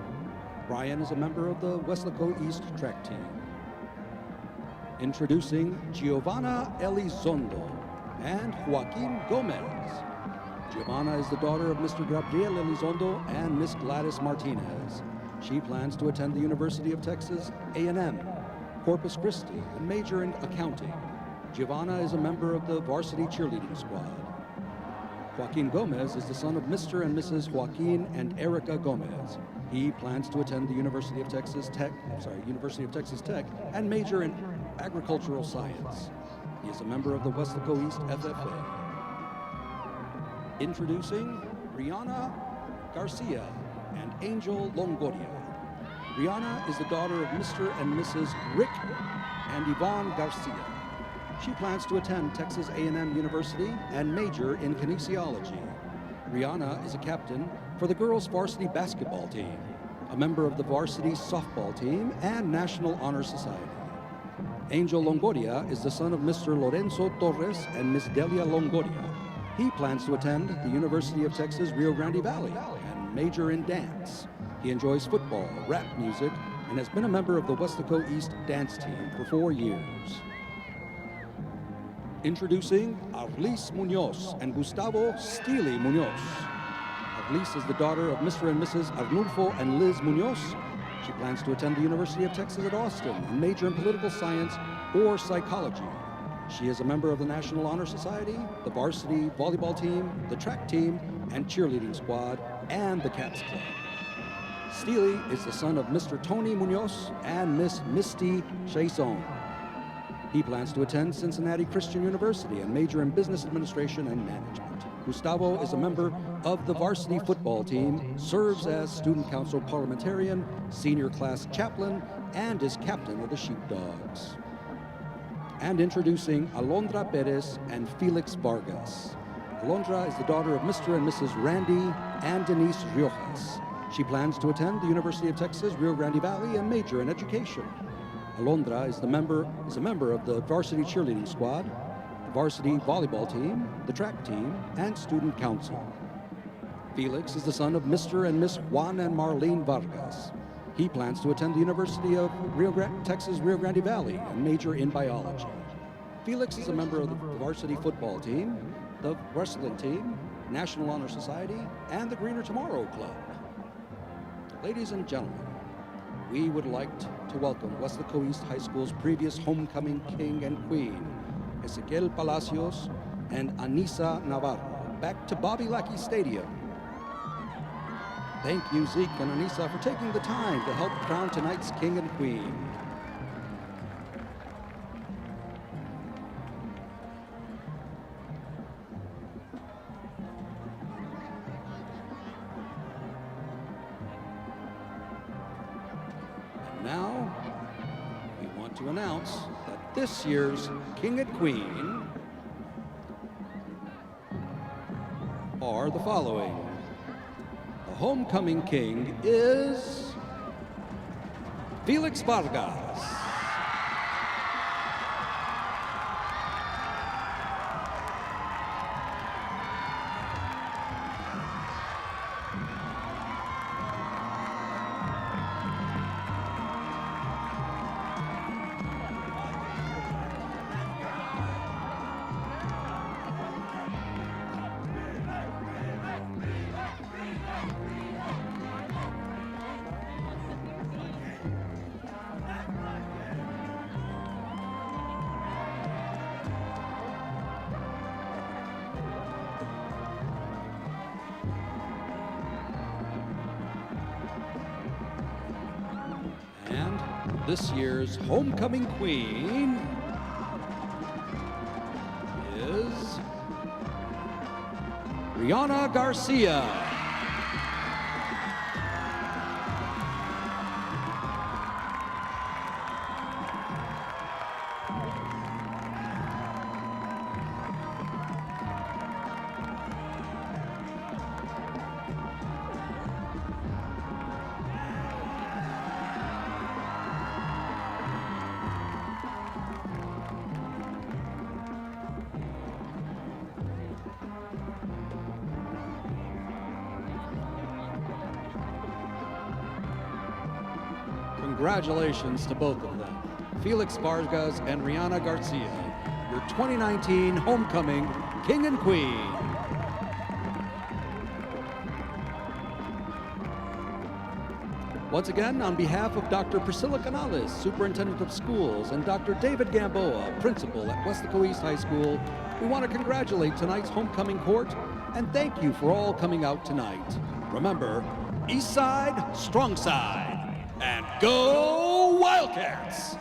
Brian is a member of the Weslaco East track team. Introducing Giovanna Elizondo and Joaquin Gomez. Giovanna is the daughter of Mr. Gabriel Elizondo and Miss Gladys Martinez. She plans to attend the University of Texas A&M, Corpus Christi, and major in accounting. Giovanna is a member of the varsity cheerleading squad. Joaquin Gomez is the son of Mr. and Mrs. Joaquin and Erica Gomez. He plans to attend the University of Texas Tech and major in agricultural science. He is a member of the Weslaco East FFA. Introducing Rihanna Garcia and Angel Longoria. Rihanna is the daughter of Mr. and Mrs. Rick and Yvonne Garcia. She plans to attend Texas A&M University and major in kinesiology. Rihanna is a captain for the girls' varsity basketball team, a member of the varsity softball team, and National Honor Society. Angel Longoria is the son of Mr. Lorenzo Torres and Miss Delia Longoria. He plans to attend the University of Texas Rio Grande Valley and major in dance. He enjoys football, rap music, and has been a member of the Weslaco East dance team for 4 years. Introducing Arlis Munoz and Gustavo Steely Munoz. Arlis is the daughter of Mr. and Mrs. Arnulfo and Liz Munoz. She plans to attend the University of Texas at Austin and major in political science or psychology. She is a member of the National Honor Society, the varsity volleyball team, the track team, and cheerleading squad, and the Cats Club. Steely is the son of Mr. Tony Munoz and Miss Misty Chason. He plans to attend Cincinnati Christian University and major in business administration and management. Gustavo is a member of the varsity football team, serves as student council parliamentarian, senior class chaplain, and is captain of the Sheepdogs. And introducing Alondra Perez and Felix Vargas. Alondra is the daughter of Mr. and Mrs. Randy and Denise Riojas. She plans to attend the University of Texas Rio Grande Valley and major in education. Alondra is a member of the varsity cheerleading squad, the varsity volleyball team, the track team, and student council. Felix is the son of Mr. and Miss Juan and Marlene Vargas. He plans to attend the University of Texas Rio Grande Valley and major in biology. Felix is a member of the varsity football team, the wrestling team, National Honor Society, and the Greener Tomorrow Club. Ladies and gentlemen, we would like to welcome Weslaco East High School's previous homecoming king and queen, Ezequiel Palacios and Anissa Navarro, back to Bobby Lackey Stadium. Thank you, Zeke and Anissa, for taking the time to help crown tonight's king and queen. to announce that this year's King and Queen are the following. The homecoming king is Felix Vargas. And this year's homecoming queen is Rihanna Garcia. Congratulations to both of them, Felix Vargas and Rihanna Garcia, your 2019 homecoming king and queen. Once again, on behalf of Dr. Priscilla Canales, Superintendent of Schools, and Dr. David Gamboa, Principal at Weslaco East High School, we want to congratulate tonight's homecoming court and thank you for all coming out tonight. Remember, East Side, Strong Side. And go Wildcats!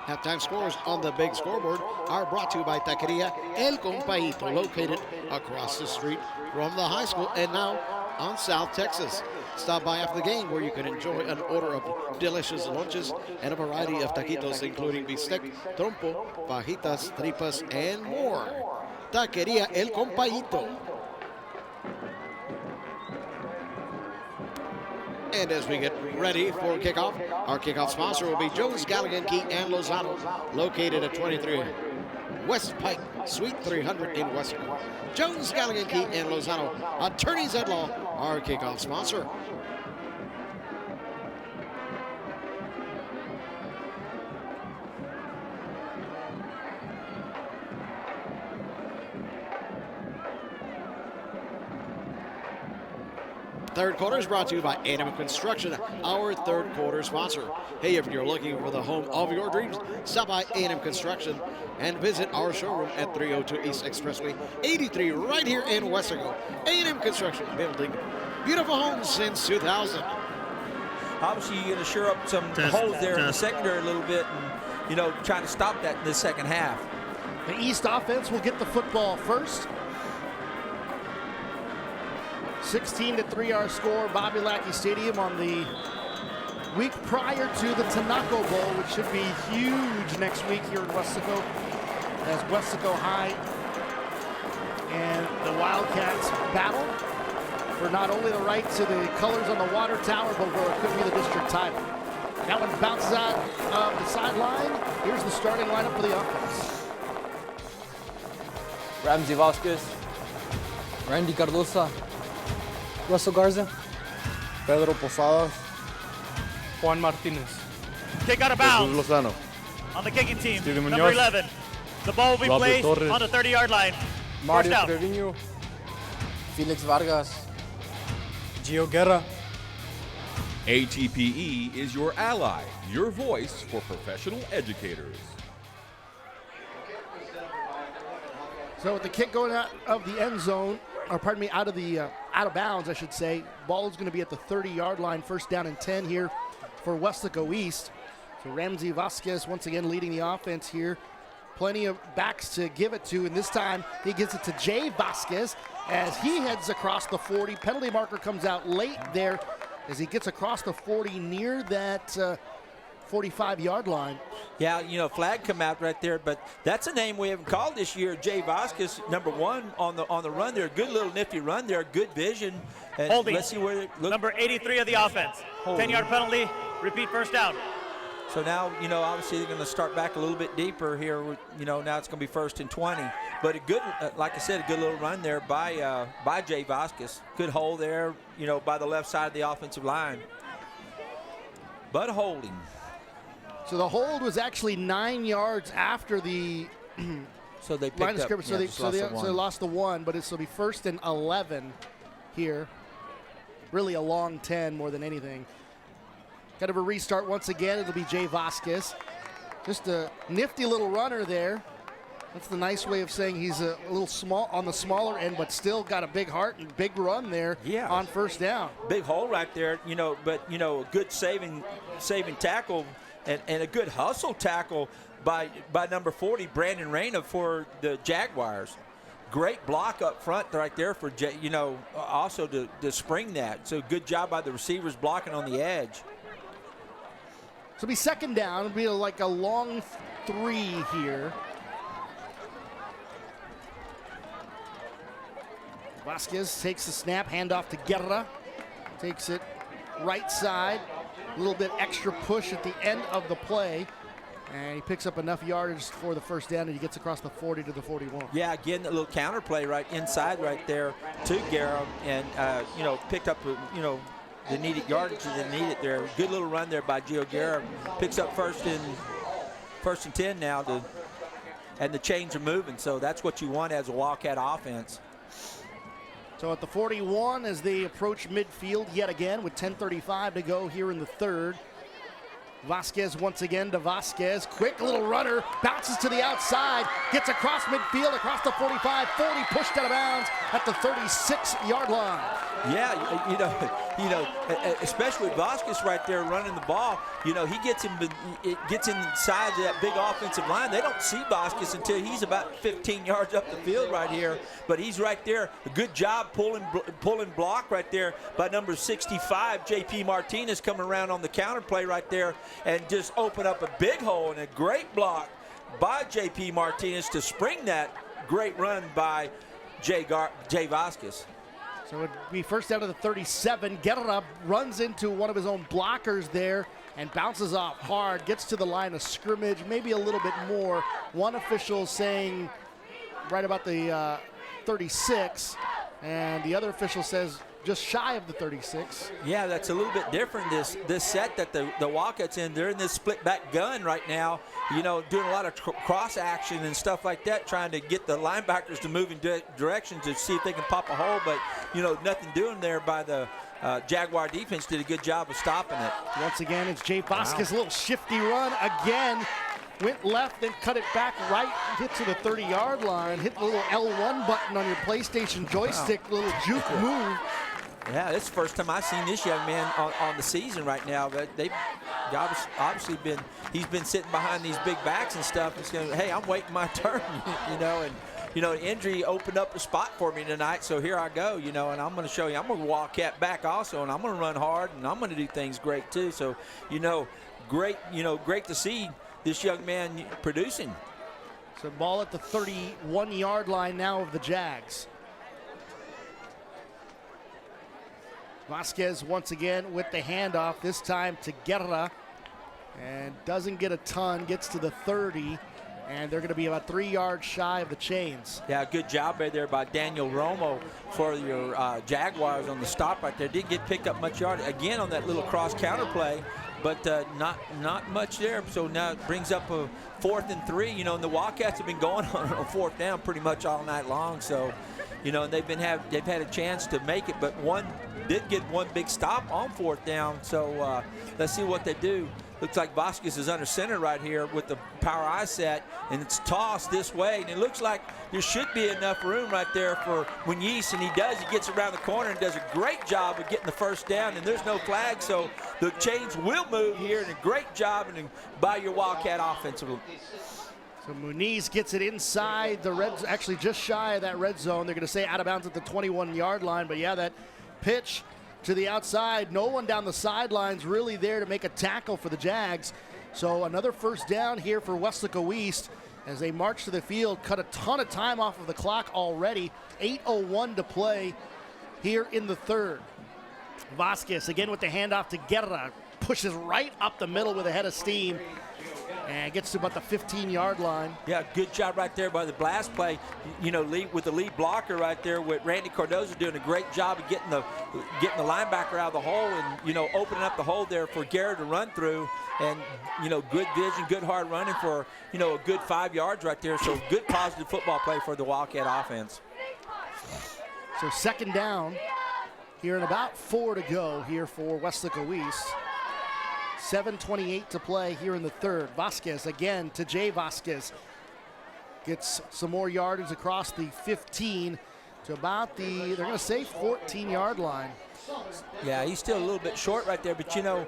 Halftime scores on the big scoreboard are brought to you by Taqueria El Compaito, located across the street from the high school and now on South Texas. Stop by after the game where you can enjoy an order of delicious lunches and a variety of taquitos, including bistec, trompo, fajitas, tripas, and more. Taqueria El Compaito. And as we get ready for kickoff, our kickoff sponsor will be Jones, Galligan, Key, and Lozano, located at 23 West Pike, Suite 300 in Western. Jones, Galligan, Key, and Lozano, attorneys at law, our kickoff sponsor. third quarter is brought to you by A&M Construction, our third quarter sponsor. Hey, if you're looking for the home of your dreams, stop by A&M Construction and visit our showroom at 302 East Expressway 83 right here in Weslaco. A&M Construction, building beautiful homes since 2000. Obviously, you're going to shore up some holes there in the secondary a little bit and, you know, trying to stop that in the second half. The East offense will get the football first. 16-3 our score, Bobby Lackey Stadium on the week prior to the Tanako Bowl, which should be huge next week here in Weslaco, as Weslaco High and the Wildcats battle for not only the right to the colors on the water tower, but where it could be the district title. That one bounces out of the sideline. Here's the starting lineup for the offense. Ramsey Vasquez, Randy Cardosa, Russell Garza, Pedro Posadas, Juan Martinez. Kick out of bounds. Lozano. On the kicking team, Steven number Munoz. 11. The ball will be Robert placed Torres. on the 30-yard line. Mario First down. Trevino, Felix Vargas, Gio Guerra. ATPE is your ally, your voice for professional educators. So with the kick going out of the end zone, or pardon me, out of bounds, I should say. Ball is going to be at the 30-yard line, first down and 10 here for Weslaco East. So Ramsey Vasquez once again leading the offense here. Plenty of backs to give it to, and this time he gives it to Jay Vasquez as he heads across the 40. Penalty marker comes out late there as he gets across the 40 near that 45-yard line. Yeah, you know, flag come out right there, but that's a name we haven't called this year. Jay Vasquez, number one on the run there. Good little nifty run there, good vision. And Holding. let's see where it looks. Number 83 of the offense. 10-yard penalty, repeat first down. So now, you know, obviously they're going to start back a little bit deeper here. You know, now it's going to be first and 20. But a good, like I said, a good little run there by Jay Vasquez. Good hole there, you know, by the left side of the offensive line. But holding. So the hold was actually 9 yards after the so they picked line of up, scrimmage. yeah, So they lost the one, but it'll be first and 11 here. Really a long 10 more than anything. Kind of a restart once again. It'll be Jay Vasquez. Just a nifty little runner there. That's the nice way of saying he's a little small on the smaller end, but still got a big heart and big run there on first down. Big hole right there, you know, but, you know, a good saving tackle and a good hustle tackle by number 40, Brandon Reyna for the Jaguars. Great block up front right there for, you know, also to spring that. So good job by the receivers blocking on the edge. So it'll be second down. It'll be like a long 3 here. Vasquez takes the snap, handoff to Guerra. Takes it right side. A little bit extra push at the end of the play. And he picks up enough yardage for the first down, and he gets across the 40 to the 41. Yeah, again, a little counter play right inside right there to Guerra, and, you know, picked up, you know, the needed yardage that they needed there. Good little run there by Gio Guerra. Picks up first and 10 now, and the chains are moving. So that's what you want as a Wildcat offense. So at the 41 as they approach midfield yet again with 10:35 to go here in the third. Vasquez once again to Vasquez. Quick little runner, bounces to the outside, gets across midfield, across the 45, 40, pushed out of bounds at the 36-yard line. Yeah, you know, especially Vasquez right there running the ball. You know, he gets inside that big offensive line. They don't see Vasquez until he's about 15 yards up the field right here. But he's right there. A good job pulling block right there by number 65, J.P. Martinez, coming around on the counter play right there and just open up a big hole, and a great block by J.P. Martinez to spring that great run by Jay Vasquez. So it'd be first out of the 37. Guerra runs into one of his own blockers there and bounces off hard, gets to the line of scrimmage, maybe a little bit more. One official saying right about the 36, And the other official says just shy of the 36. Yeah, that's a little bit different. This set that the Wildcats in, they're in this split back gun right now, you know, doing a lot of cross action and stuff like that, trying to get the linebackers to move in directions to see if they can pop a hole, but, you know, nothing doing there by the Jaguar defense. Did a good job of stopping it. Once again, it's Jay Vasquez, a little shifty run again. Went left, then cut it back right, hit to the 30-yard line, hit the little L1 button on your PlayStation joystick, little juke move. Yeah, this is the first time I've seen this young man on the season right now. But they've obviously he's been sitting behind these big backs and stuff. He's going, hey, I'm waiting my turn, you know, and you know, injury opened up a spot for me tonight, so here I go, you know, and I'm going to show you. I'm going to Wildcat back also, and I'm going to run hard, and I'm going to do things great too. So, you know, great to see this young man producing. So ball at the 31-yard line now of the Jags. Vasquez once again with the handoff, this time to Guerra, and doesn't get a ton, gets to the 30, and they're going to be about 3 yards shy of the chains. Yeah, good job right there by Daniel Romo for your Jaguars on the stop right there. Didn't get picked up much yard again on that little cross counter play, but not much there. So now it brings up a 4th and 3. You know, and the Wildcats have been going on 4th down pretty much all night long. So, you know, and they've had a chance to make it, but did get one big stop on 4th down. So let's see what they do. Looks like Vasquez is under center right here with the power eye set, and it's tossed this way, and it looks like there should be enough room right there for Muñiz, and he does. He gets around the corner and does a great job of getting the first down, and there's no flag, so the chains will move here, and a great job by your Wildcat offensively. So Muñiz gets it inside the actually just shy of that red zone. They're going to say out of bounds at the 21-yard line, but yeah, that pitch to the outside. No one down the sidelines really there to make a tackle for the Jags. So another first down here for Weslaco East as they march to the field, cut a ton of time off of the clock already. 8:01 to play here in the third. Vasquez again with the handoff to Guerra. Pushes right up the middle with a head of steam and gets to about the 15-yard line. Yeah, good job right there by the blast play. You know, with the lead blocker right there with Randy Cardozo doing a great job of getting the linebacker out of the hole and, you know, opening up the hole there for Garrett to run through. And, you know, good vision, good hard running for, you know, a good 5 yards right there. So good positive football play for the Wildcat offense. So second down here and about 4 to go here for Weslaco East. 7:28 to play here in the third. Vasquez again to Jay Vasquez. Gets some more yardage across the 15 to about they're going to say 14-yard line. Yeah, he's still a little bit short right there, but, you know,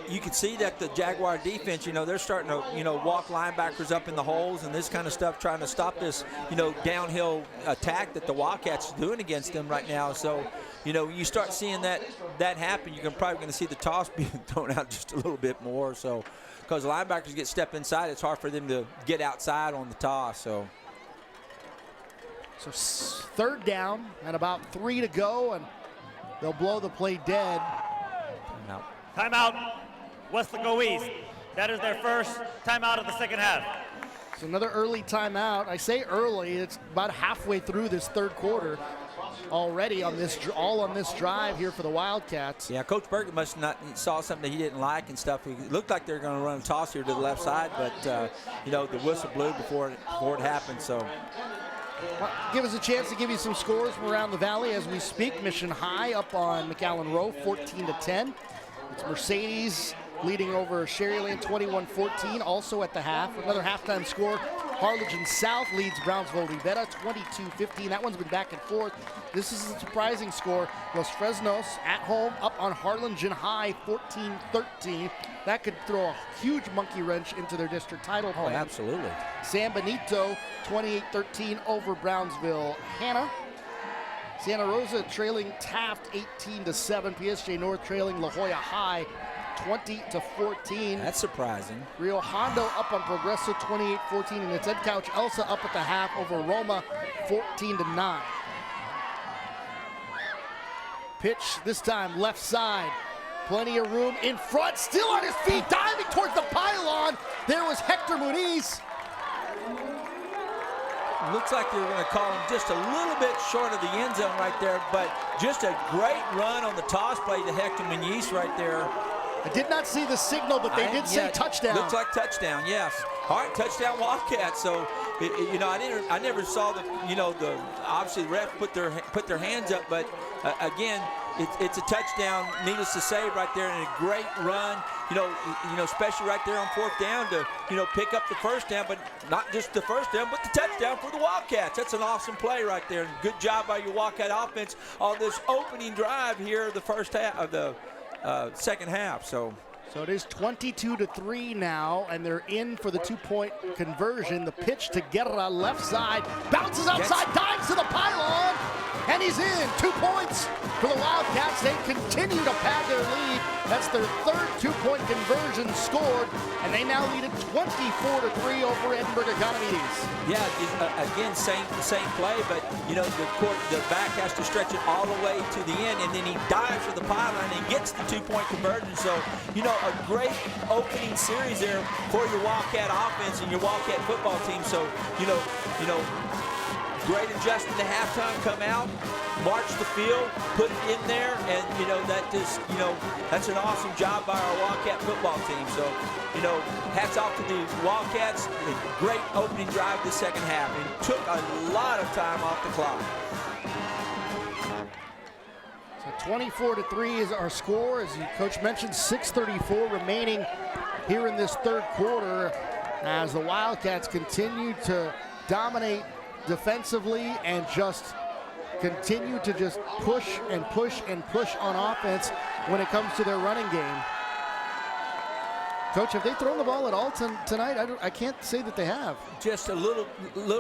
you can see that the Jaguar defense, you know, they're starting to, you know, walk linebackers up in the holes and this kind of stuff, trying to stop this, you know, downhill attack that the Wildcats are doing against them right now. So, you know, you start seeing that happen, you're probably going to see the toss being thrown out just a little bit more. So, because the linebackers get stepped inside, it's hard for them to get outside on the toss. So third down and about 3 to go, and they'll blow the play dead. No. Timeout, Weslaco East. That is their first timeout of the second half. So another early timeout. I say early, it's about halfway through this third quarter already on this drive here for the Wildcats. Yeah, Coach Berger must not saw something that he didn't like and stuff. It looked like they were going to run a toss here to the left side, but you know, the whistle blew before it happened. So give us a chance to give you some scores from around the valley as we speak. Mission High up on McAllen Row, 14-10. It's Mercedes leading over Sherryland 21-14, also at the half. Another halftime score, Harlingen South leads Brownsville Rivera 22-15. That one's been back and forth. This is a surprising score. Los Fresnos at home up on Harlingen High 14-13. That could throw a huge monkey wrench into their district title plan. Oh, absolutely. San Benito 28-13 over Brownsville Hanna. Santa Rosa trailing Taft 18-7. PSG North trailing La Jolla High 20-14. That's surprising. Rio Hondo up on Progreso 28-14, and it's Ed Couch Elsa up at the half over Roma 14-9. Pitch this time left side. Plenty of room in front, still on his feet, diving towards the pylon. There was Hector Muñiz. looks like they're going to call him just a little bit short of the end zone right there, but just a great run on the toss play to Hector Muniz right there. I did not see the signal, but they did say touchdown. Looks like touchdown, yes. All right, touchdown Wildcats. So, you know, I never saw the, you know, the obviously the ref put their hands up, but again, it's a touchdown. Needless to say, right there, and a great run. You know, especially right there on 4th down to, you know, pick up the first down, but not just the first down, but the touchdown for the Wildcats. That's an awesome play right there. Good job by your Wildcat offense on this opening drive here, the first half of the second half. So it is 22-3 now, and they're in for the 2-point conversion. The pitch to Guerra, left side, bounces outside, dives to the pylon, and he's in. 2 points for the Wildcats. They continue to pad their lead. That's their third 2-point conversion scored, and they now lead at 24-3 over Edinburgh Economides. Yeah, again, same play, but you know the back has to stretch it all the way to the end, and then he dives for the pylon and gets the 2-point conversion. So, you know, a great opening series there for your Wildcat offense and your Wildcat football team. So, you know, great adjustment to halftime, come out, march the field, put it in there, and, you know, that just, you know, that's an awesome job by our Wildcat football team. So, you know, hats off to the Wildcats. A great opening drive the second half, and took a lot of time off the clock. So 24-3 is our score. As the coach mentioned, 6:34 remaining here in this third quarter as the Wildcats continue to dominate defensively and just continue to just push and push and push on offense when it comes to their running game. Coach, have they thrown the ball at all tonight? I can't say that they have. Just a little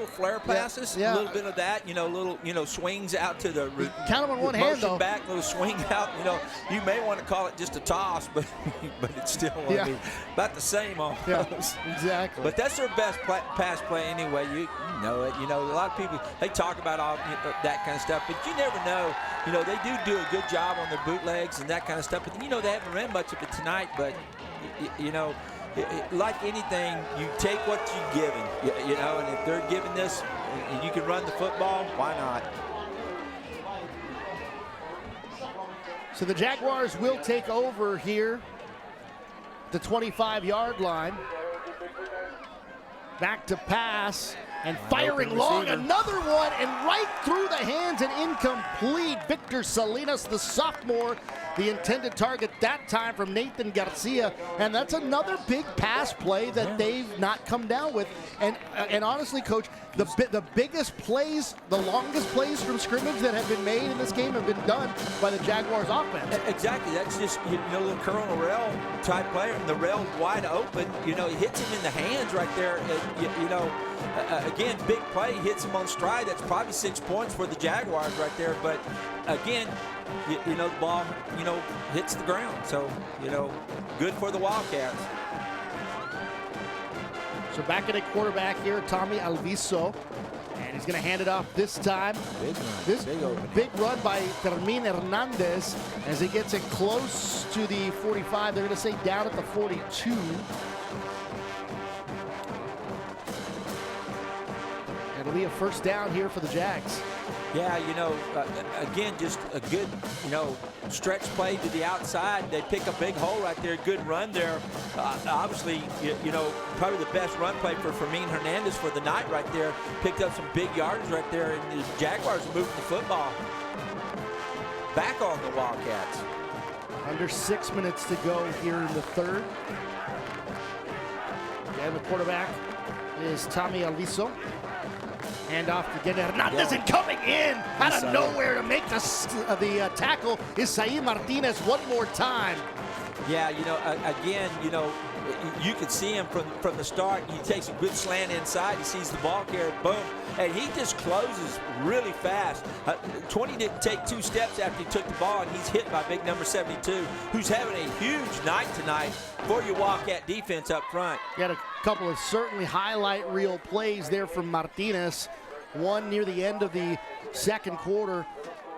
flare passes, yeah. A little bit of that, little swings out to the count them on one hand, though. Back, little swing out. You may want to call it just a toss, but it's still about the same almost. Yeah, exactly. But that's their best pass play anyway. You know it. A lot of people, they talk about all that kind of stuff, but you never know. They do a good job on their bootlegs and that kind of stuff. But they haven't ran much of it tonight. But like anything, you take what you're given, and if they're giving this and you can run the football, why not? So the Jaguars will take over here, the 25-yard line. Back to pass and firing long, another one, and right through the hands and incomplete. Victor Salinas, the sophomore, the intended target that time from Nathan Garcia, and that's another big pass play that they've not come down with. And honestly, Coach, the biggest plays, the longest plays from scrimmage that have been made in this game have been done by the Jaguars offense. Exactly, that's just little Colonel Rail type player, and the rail wide open. He hits him in the hands right there. Again, big play, hits him on stride. That's probably 6 points for the Jaguars right there. But again, the ball, hits the ground. So, good for the Wildcats. So back at a quarterback here, Tommy Alviso. And he's going to hand it off this time. Big run by Fermin Hernandez as he gets it close to the 45. They're going to say down at the 42. It'll be a first down here for the Jags. Yeah, again, just a good, stretch play to the outside. They pick a big hole right there. Good run there. Obviously, probably the best run play for Fermin Hernandez for the night right there. Picked up some big yardage right there, and the Jaguars moving the football back on the Wildcats. Under 6 minutes to go here in the third. And the quarterback is Tommy Alviso. Hand off to get Hernandez, and coming in out of nowhere to make the tackle is Saeed Martinez one more time. Yeah, again, you can see him from the start. He takes a good slant inside. He sees the ball carrier, boom, and he just closes really fast. 20 didn't take 2 steps after he took the ball, and he's hit by big number 72, who's having a huge night tonight for your Wildcat defense up front. Got a couple of certainly highlight reel plays there from Martinez. One near the end of the second quarter,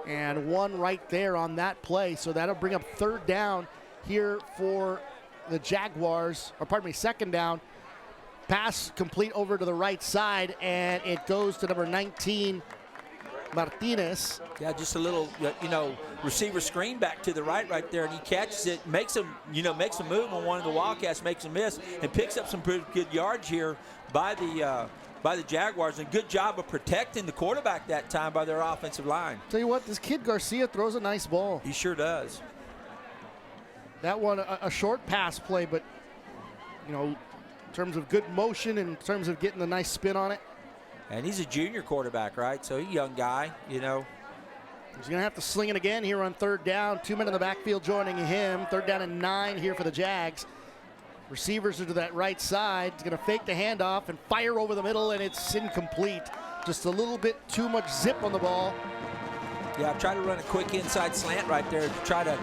and one right there on that play. So that'll bring up third down here for the Jaguars, or pardon me, second down Pass complete over to the right side, and it goes to number 19, Martinez. Yeah, just a little, receiver screen back to the right there, and he catches it, makes him move on one of the Wildcats, makes a miss, and picks up some pretty good yards here by the Jaguars. And good job of protecting the quarterback that time by their offensive line. Tell you what, this kid Garcia throws a nice ball. He sure does. That one, a short pass play, but, in terms of good motion, in terms of getting a nice spin on it. And he's a junior quarterback, right? So he's a young guy, He's going to have to sling it again here on third down. 2 men in the backfield joining him. Third down and 9 here for the Jags. Receivers are to that right side. He's going to fake the handoff and fire over the middle, and it's incomplete. Just a little bit too much zip on the ball. Yeah, I tried to run a quick inside slant right there to try to,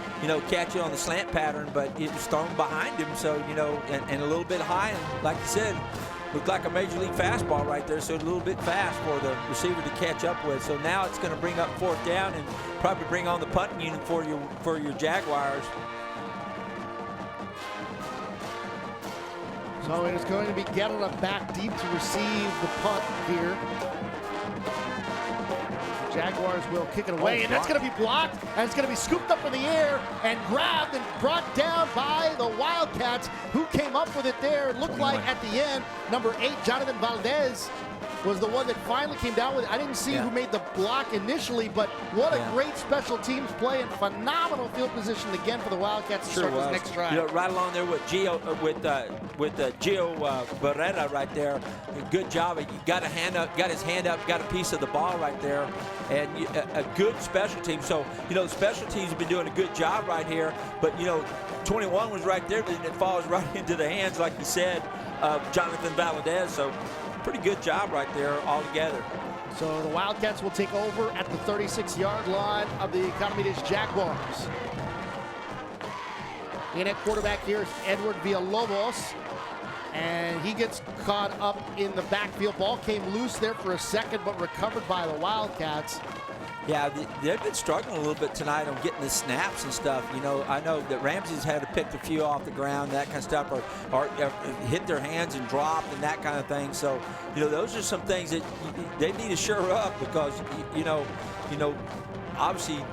catch it on the slant pattern, but it was thrown behind him, so, and a little bit high. And like you said, looked like a major league fastball right there, so a little bit fast for the receiver to catch up with. So now it's going to bring up fourth down and probably bring on the punting unit for your Jaguars. So it is going to be Guerra back deep to receive the punt here. The Jaguars will kick it away, and that's going to be blocked, and it's going to be scooped up in the air and grabbed and brought down by the Wildcats, who came up with it there. It looked like at the end, number 8, Jonathan Valdez, was the one that finally came down with it. I didn't see who made the block initially, but what a great special teams play and phenomenal field position again for the Wildcats to start this next drive. Right along there with Gio Barrera right there. Good job. He got his hand up, got a piece of the ball right there, and a good special team. So the special teams have been doing a good job right here. But 21 was right there, but it falls right into the hands, like you said, of Jonathan Valdez. So pretty good job right there altogether. So the Wildcats will take over at the 36-yard line of the Economidis Jaguars. In at quarterback here is Edward Villalobos, and he gets caught up in the backfield. Ball came loose there for a second, but recovered by the Wildcats. Yeah, they've been struggling a little bit tonight on getting the snaps and stuff. I know that Ramsey's had to pick a few off the ground, that kind of stuff, or hit their hands and dropped and that kind of thing. So, those are some things that they need to shore up because, obviously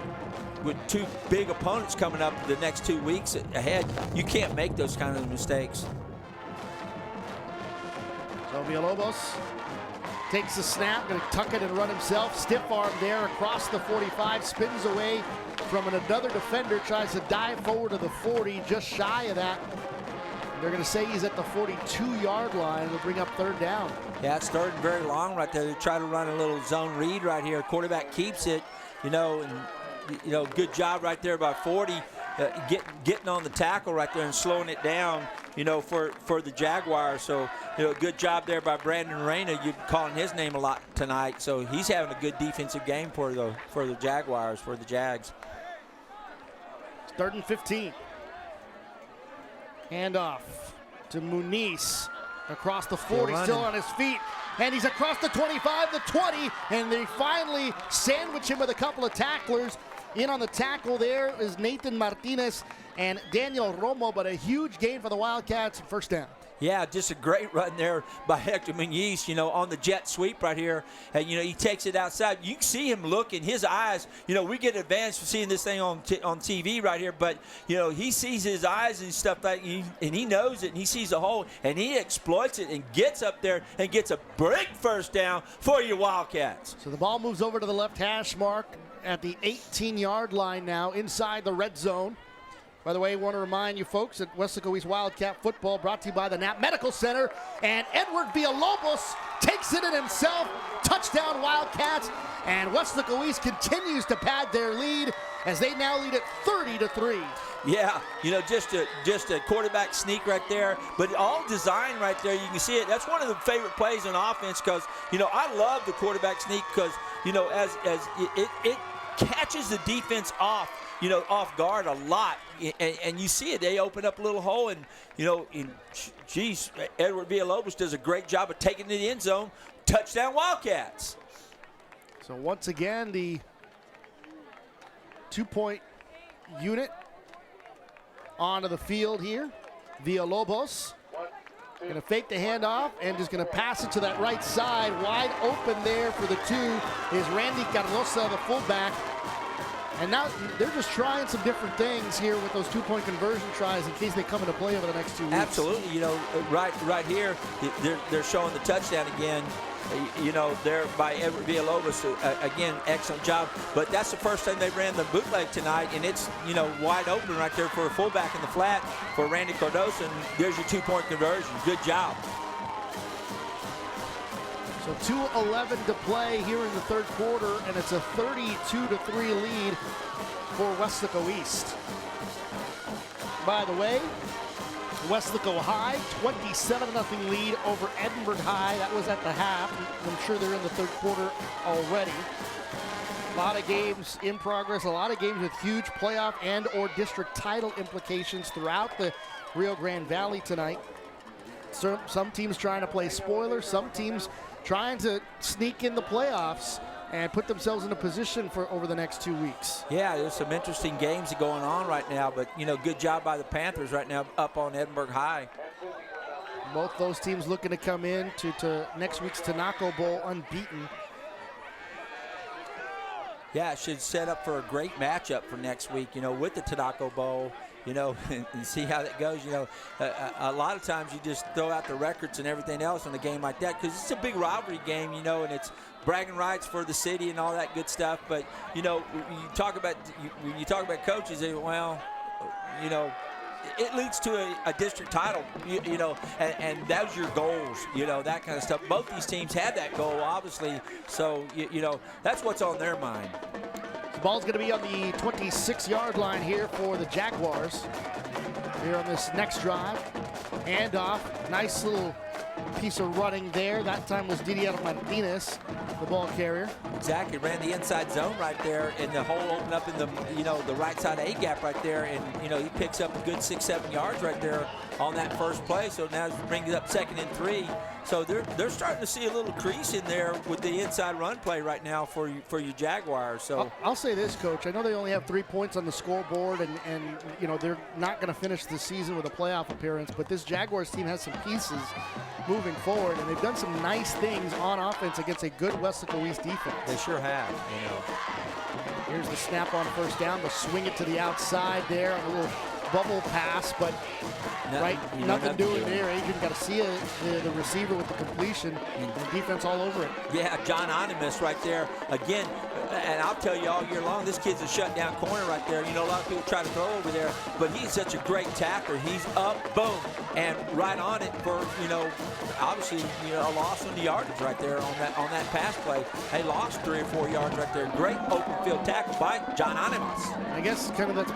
with 2 big opponents coming up the next 2 weeks ahead, you can't make those kind of mistakes. So Villalobos takes the snap, going to tuck it and run himself. Stiff arm there across the 45, spins away from another defender, tries to dive forward to the 40, just shy of that. They're going to say he's at the 42-yard line. It'll bring up third down. Yeah, it's starting very long right there. They try to run a little zone read right here. Quarterback keeps it, good job right there by 40, getting on the tackle right there and slowing it down, for the Jaguars. So, good job there by Brandon Reyna. You're calling his name a lot tonight. So he's having a good defensive game for the Jaguars, for the Jags. It's 3rd and 15. Handoff to Muniz across the 40, still on his feet. And he's across the 25, the 20, and they finally sandwich him with a couple of tacklers. In on the tackle there is Nathan Martinez and Daniel Romo, but a huge gain for the Wildcats, first down. Yeah, just a great run there by Hector Muniz, on the jet sweep right here. And, he takes it outside. You can see him look in his eyes. We get advantage for seeing this thing on TV right here. But, he sees his eyes and stuff like and he knows it, and he sees a hole, and he exploits it and gets up there and gets a big first down for your Wildcats. So the ball moves over to the left hash mark at the 18-yard line now, inside the red zone. By the way, I want to remind you folks that Weslaco East Wildcat football brought to you by the Knapp Medical Center. And Edward Villalobos takes it in himself. Touchdown Wildcats. And Weslaco East continues to pad their lead as they now lead at 30-3. Yeah, just a quarterback sneak right there, but all designed right there. You can see it. That's one of the favorite plays on offense because, I love the quarterback sneak because, as it catches the defense off guard a lot. And you see it. They open up a little hole, and, Edward Villalobos does a great job of taking it to the end zone. Touchdown Wildcats. So once again, the 2-point unit onto the field here. Villalobos Going to fake the handoff and just going to pass it to that right side. Wide open there for the 2 is Randy Cardosa, the fullback. And now they're just trying some different things here with those 2-point conversion tries in case they come into play over the next 2 weeks. Absolutely. You know, right here, they're showing the touchdown again. You know, there by Everett Villalobos, again, excellent job. But that's the first time they ran the bootleg tonight, and it's, you know, wide open right there for a fullback in the flat for Randy Cardosa, and there's your 2-point conversion. Good job. So 2:11 to play here in the third quarter, and it's a 32-3 lead for Weslaco East. By the way, Weslaco High, 27-0 lead over Edinburgh High. That was at the half. I'm sure they're in the third quarter already. A lot of games in progress, a lot of games with huge playoff and or district title implications throughout the Rio Grande Valley tonight. Some teams trying to play spoiler, some teams trying to sneak in the playoffs and put themselves in a position for over the next 2 weeks. Yeah, there's some interesting games going on right now, but, you know, good job by the Panthers right now up on Edinburgh High. Both those teams looking to come in to next week's Tanaco Bowl unbeaten. Yeah, it should set up for a great matchup for next week, you know, with the Tanaco Bowl, you know, and see how that goes. You know, a lot of times you just throw out the records and everything else in a game like that because it's a big rivalry game, you know, and it's bragging rights for the city and all that good stuff. But, you know, when you talk about coaches, they, well, you know, it leads to a district title, you know, and those are your goals, you know, that kind of stuff. Both these teams had that goal, obviously, so, you know, that's what's on their mind. The ball's going to be on the 26-yard line here for the Jaguars. Here on this next drive. Handoff, nice little piece of running there. That time was Didier Martinez, the ball carrier. Exactly, ran the inside zone right there, and the hole opened up in the, you know, the right side A gap right there, and, you know, he picks up a good 6-7 yards right there on that first play. So now he brings it up 2nd and 3. So they're starting to see a little crease in there with the inside run play right now for your Jaguars. So I'll say this, Coach. I know they only have 3 points on the scoreboard, and you know they're not going to finish the season with a playoff appearance. But this Jaguars team has some pieces moving forward, and they've done some nice things on offense against a good Weslaco East defense. They sure have. You know. Here's the snap on first down. They'll swing it to the outside there on a little bubble pass, but nothing doing there. Adrian got to see the receiver with the completion and the defense all over it. Yeah, John Onimus right there. Again, and I'll tell you all year long, this kid's a shutdown corner right there. You know, a lot of people try to throw over there, but he's such a great tackler. He's up, boom, and right on it for, you know, obviously, you know, a loss on the yardage right there on that pass play. They lost 3 or 4 yards right there. Great open field tackle by John Onimus. I guess kind of that's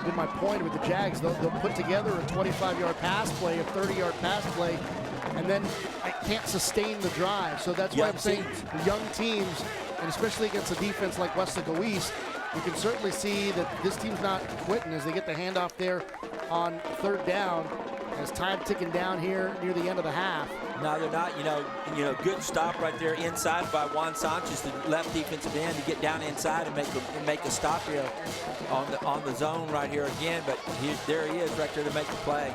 been my point with the Jags. They'll put together a 25-yard pass play, a 30-yard pass play, and then I can't sustain the drive. So that's why I'm saying young teams, and especially against a defense like Weslaco East, you can certainly see that this team's not quitting as they get the handoff there on 3rd down. As time ticking down here near the end of the half. No, they're not. You know, good stop right there inside by Juan Sanchez, the left defensive end, to get down inside and make a stop here on the zone right here again. But there he is right there to make the play.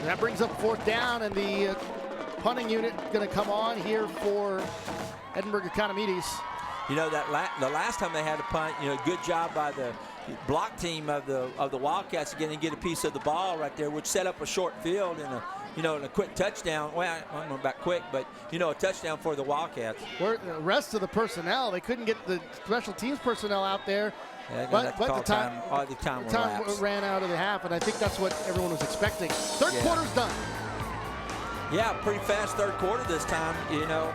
And that brings up 4th down, and the punting unit going to come on here for Edinburgh Economides. You know, the last time they had a punt, you know, good job by the block team of the Wildcats again and get a piece of the ball right there, which set up a short field and a quick touchdown. Well, I don't know about quick, but you know, a touchdown for the Wildcats. Where the rest of the personnel, they couldn't get the special teams personnel out there. Yeah, but the time ran out of the half, and I think that's what everyone was expecting. Third quarter's done. Yeah, pretty fast third quarter this time, you know.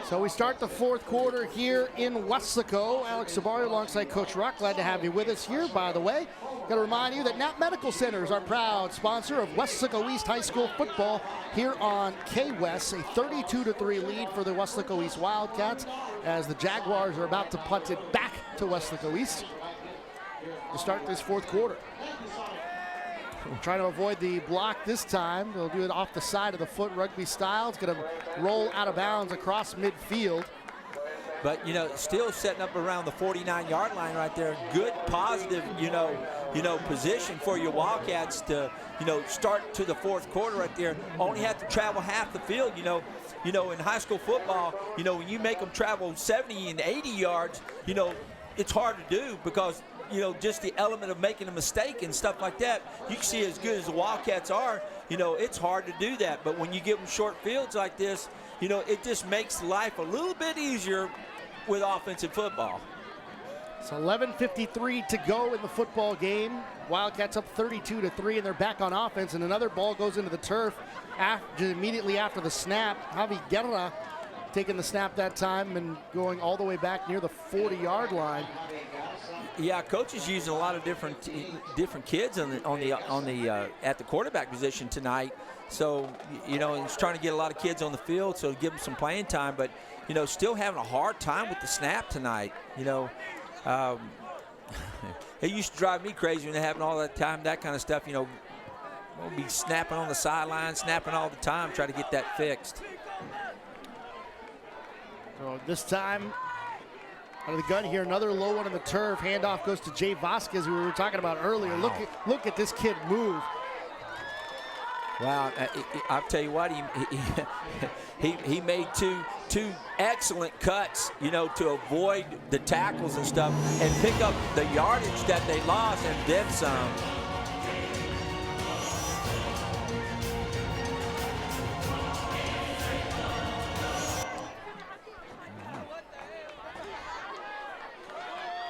So we start the 4th quarter here in Weslaco. Alex Sabario alongside Coach Ruck. Glad to have you with us here. By the way, got to remind you that Knapp Medical Center is our proud sponsor of Weslaco East High School football here on KWES. A 32-3 lead for the Weslaco East Wildcats as the Jaguars are about to punt it back to Weslaco East to start this 4th quarter. Trying to avoid the block this time. They'll do it off the side of the foot, rugby style. It's going to roll out of bounds across midfield. But, you know, still setting up around the 49-yard line right there. Good, positive, position for your Wildcats to, start to the fourth quarter right there. Only have to travel half the field, in high school football, when you make them travel 70 and 80 yards, it's hard to do because, just the element of making a mistake and stuff like that. You can see as good as the Wildcats are, it's hard to do that. But when you give them short fields like this, it just makes life a little bit easier with offensive football. It's 11:53 to go in the football game. Wildcats up 32-3, and they're back on offense. And another ball goes into the turf immediately after the snap. Javi Guerra taking the snap that time and going all the way back near the 40-yard line. Yeah, coach is using a lot of different kids at the quarterback position tonight. So, he's trying to get a lot of kids on the field, so give them some playing time. But, still having a hard time with the snap tonight. It used to drive me crazy when they're having all that time, that kind of stuff. We'll be snapping on the sideline, snapping all the time, try to get that fixed. So this time, out of the gun here, another low one on the turf. Handoff goes to Jay Vasquez, who we were talking about earlier. Wow. Look at this kid move. Wow, I'll tell you what, he made two excellent cuts, to avoid the tackles and stuff and pick up the yardage that they lost and then some.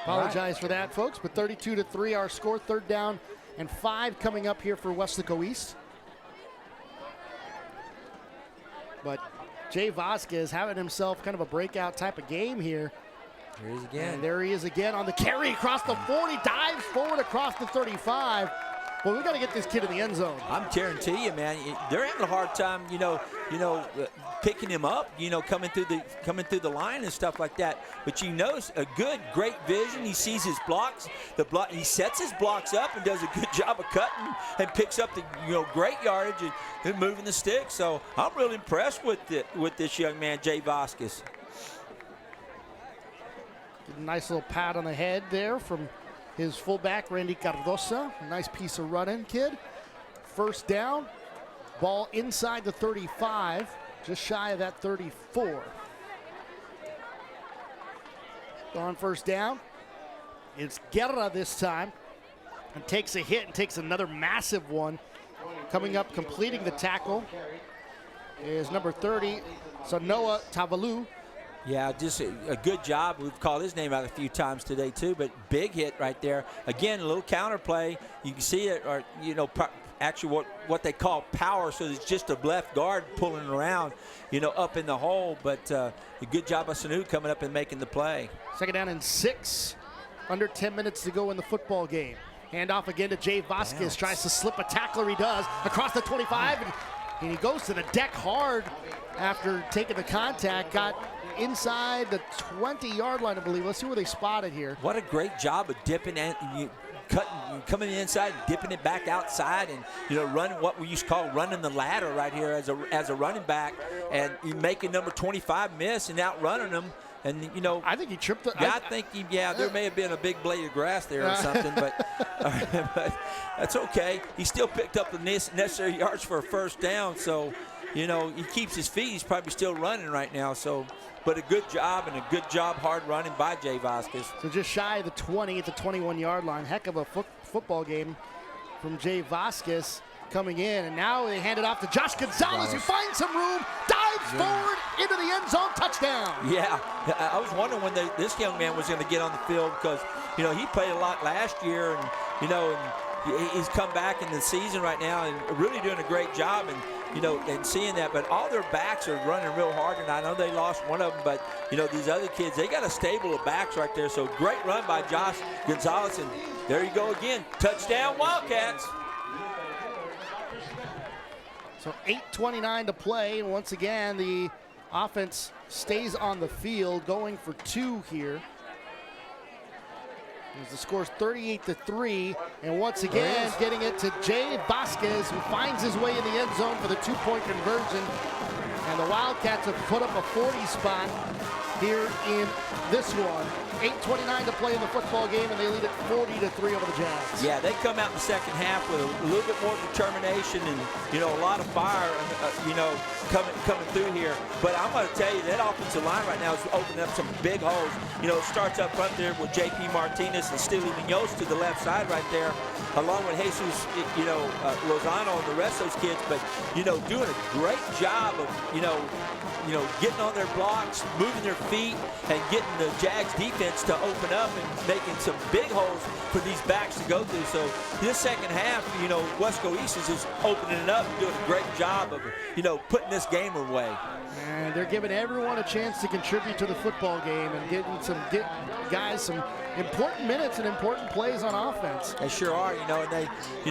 Apologize for that, folks, but 32-3 our score. 3rd down and 5 coming up here for Weslaco East. But Jay Vasquez having himself kind of a breakout type of game here. There he is again. And there he is again on the carry across the 40, dives forward across the 35. Well, we got to get this kid in the end zone. I'm guarantee you, man, they're having a hard time, picking him up, coming through the line and stuff like that. But a great vision. He sees his blocks. He sets his blocks up and does a good job of cutting and picks up the great yardage and moving the stick. So I'm really impressed with this young man, Jay Vasquez. Nice little pat on the head there from his fullback, Randy Cardosa. Nice piece of running, kid. 1st down. Ball inside the 35, just shy of that 34. On 1st down, it's Guerra this time. And takes a hit and takes another massive one. Coming up, completing the tackle is number 30, Sanoa Tavalu. Yeah, just a good job. We've called his name out a few times today too, but big hit right there. Again, a little counter play. You can see it, or actually what they call power. So it's just a left guard pulling around, up in the hole. But a good job by Sanu coming up and making the play. 2nd down and 6. Under 10 minutes to go in the football game. Handoff again to Jay Vasquez. Tries to slip a tackler. He does across the 25, and he goes to the deck hard after taking the contact. Got inside the 20-yard line, I believe. Let's see where they spotted here. What a great job of dipping and coming inside, dipping it back outside, and running what we used to call running the ladder right here as a running back, and you making number 25 miss and outrunning them. And I think he tripped. There may have been a big blade of grass there or something, but that's okay. He still picked up the necessary yards for a 1st down, so he keeps his feet. He's probably still running right now. So, but a good job hard running by Jay Vasquez. So just shy of the 20 at the 21-yard line. Heck of a football game from Jay Vasquez coming in, and now they hand it off to Josh Gonzalez, who finds some room, dives forward into the end zone, touchdown. Yeah, I was wondering when this young man was going to get on the field because, he played a lot last year, and, he's come back in the season right now and really doing a great job, and seeing that. But all their backs are running real hard, and I know they lost one of them, but, these other kids, they got a stable of backs right there. So great run by Josh Gonzalez, and there you go again. Touchdown, Wildcats. So 8:29 to play, and once again, the offense stays on the field, going for 2 here. As the score's 38-3, and once again getting it to Jay Vasquez, who finds his way in the end zone for the two-point conversion. And the Wildcats have put up a 40 spot here in this one. 8:29 to play in the football game, and they lead it 40-3 over the Jags. Yeah, they come out in the second half with a little bit more determination and, a lot of fire, coming through here. But I'm going to tell you, that offensive line right now is opening up some big holes. It starts up front there with J.P. Martinez and Steely Munoz to the left side right there, along with Jesus, Lozano and the rest of those kids. But, doing a great job of, getting on their blocks, moving their feet, and getting the Jags defense to open up and making some big holes for these backs to go through. So this second half, Weslaco East is just opening it up and doing a great job of, putting this game away. And they're giving everyone a chance to contribute to the football game and getting guys some important minutes and important plays on offense. They sure are, and they,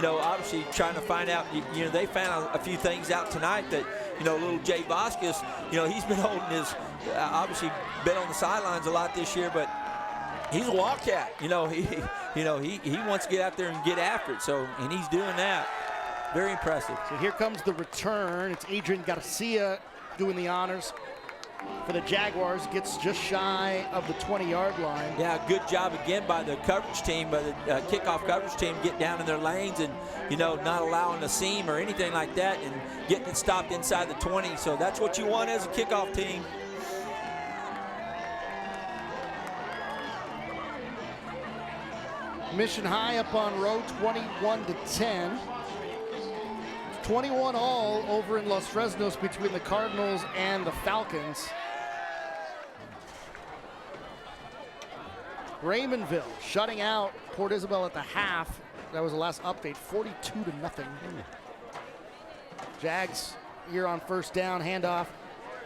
obviously trying to find out, they found a few things out tonight that, little Jay Vasquez, he's been holding his, obviously been on the sidelines a lot this year, but he's a Wildcat. He wants to get out there and get after it. So, and he's doing that. Very impressive. So here comes the return. It's Adrian Garcia doing the honors for the Jaguars. Gets just shy of the 20-yard line. Yeah, good job again by the coverage team, by the kickoff coverage team, get down in their lanes and, not allowing a seam or anything like that and getting it stopped inside the 20. So that's what you want as a kickoff team. Mission High up on row, 21-10. 21 all over in Los Fresnos between the Cardinals and the Falcons. Raymondville shutting out Port Isabel at the half. That was the last update, 42-0. Jags here on first down, handoff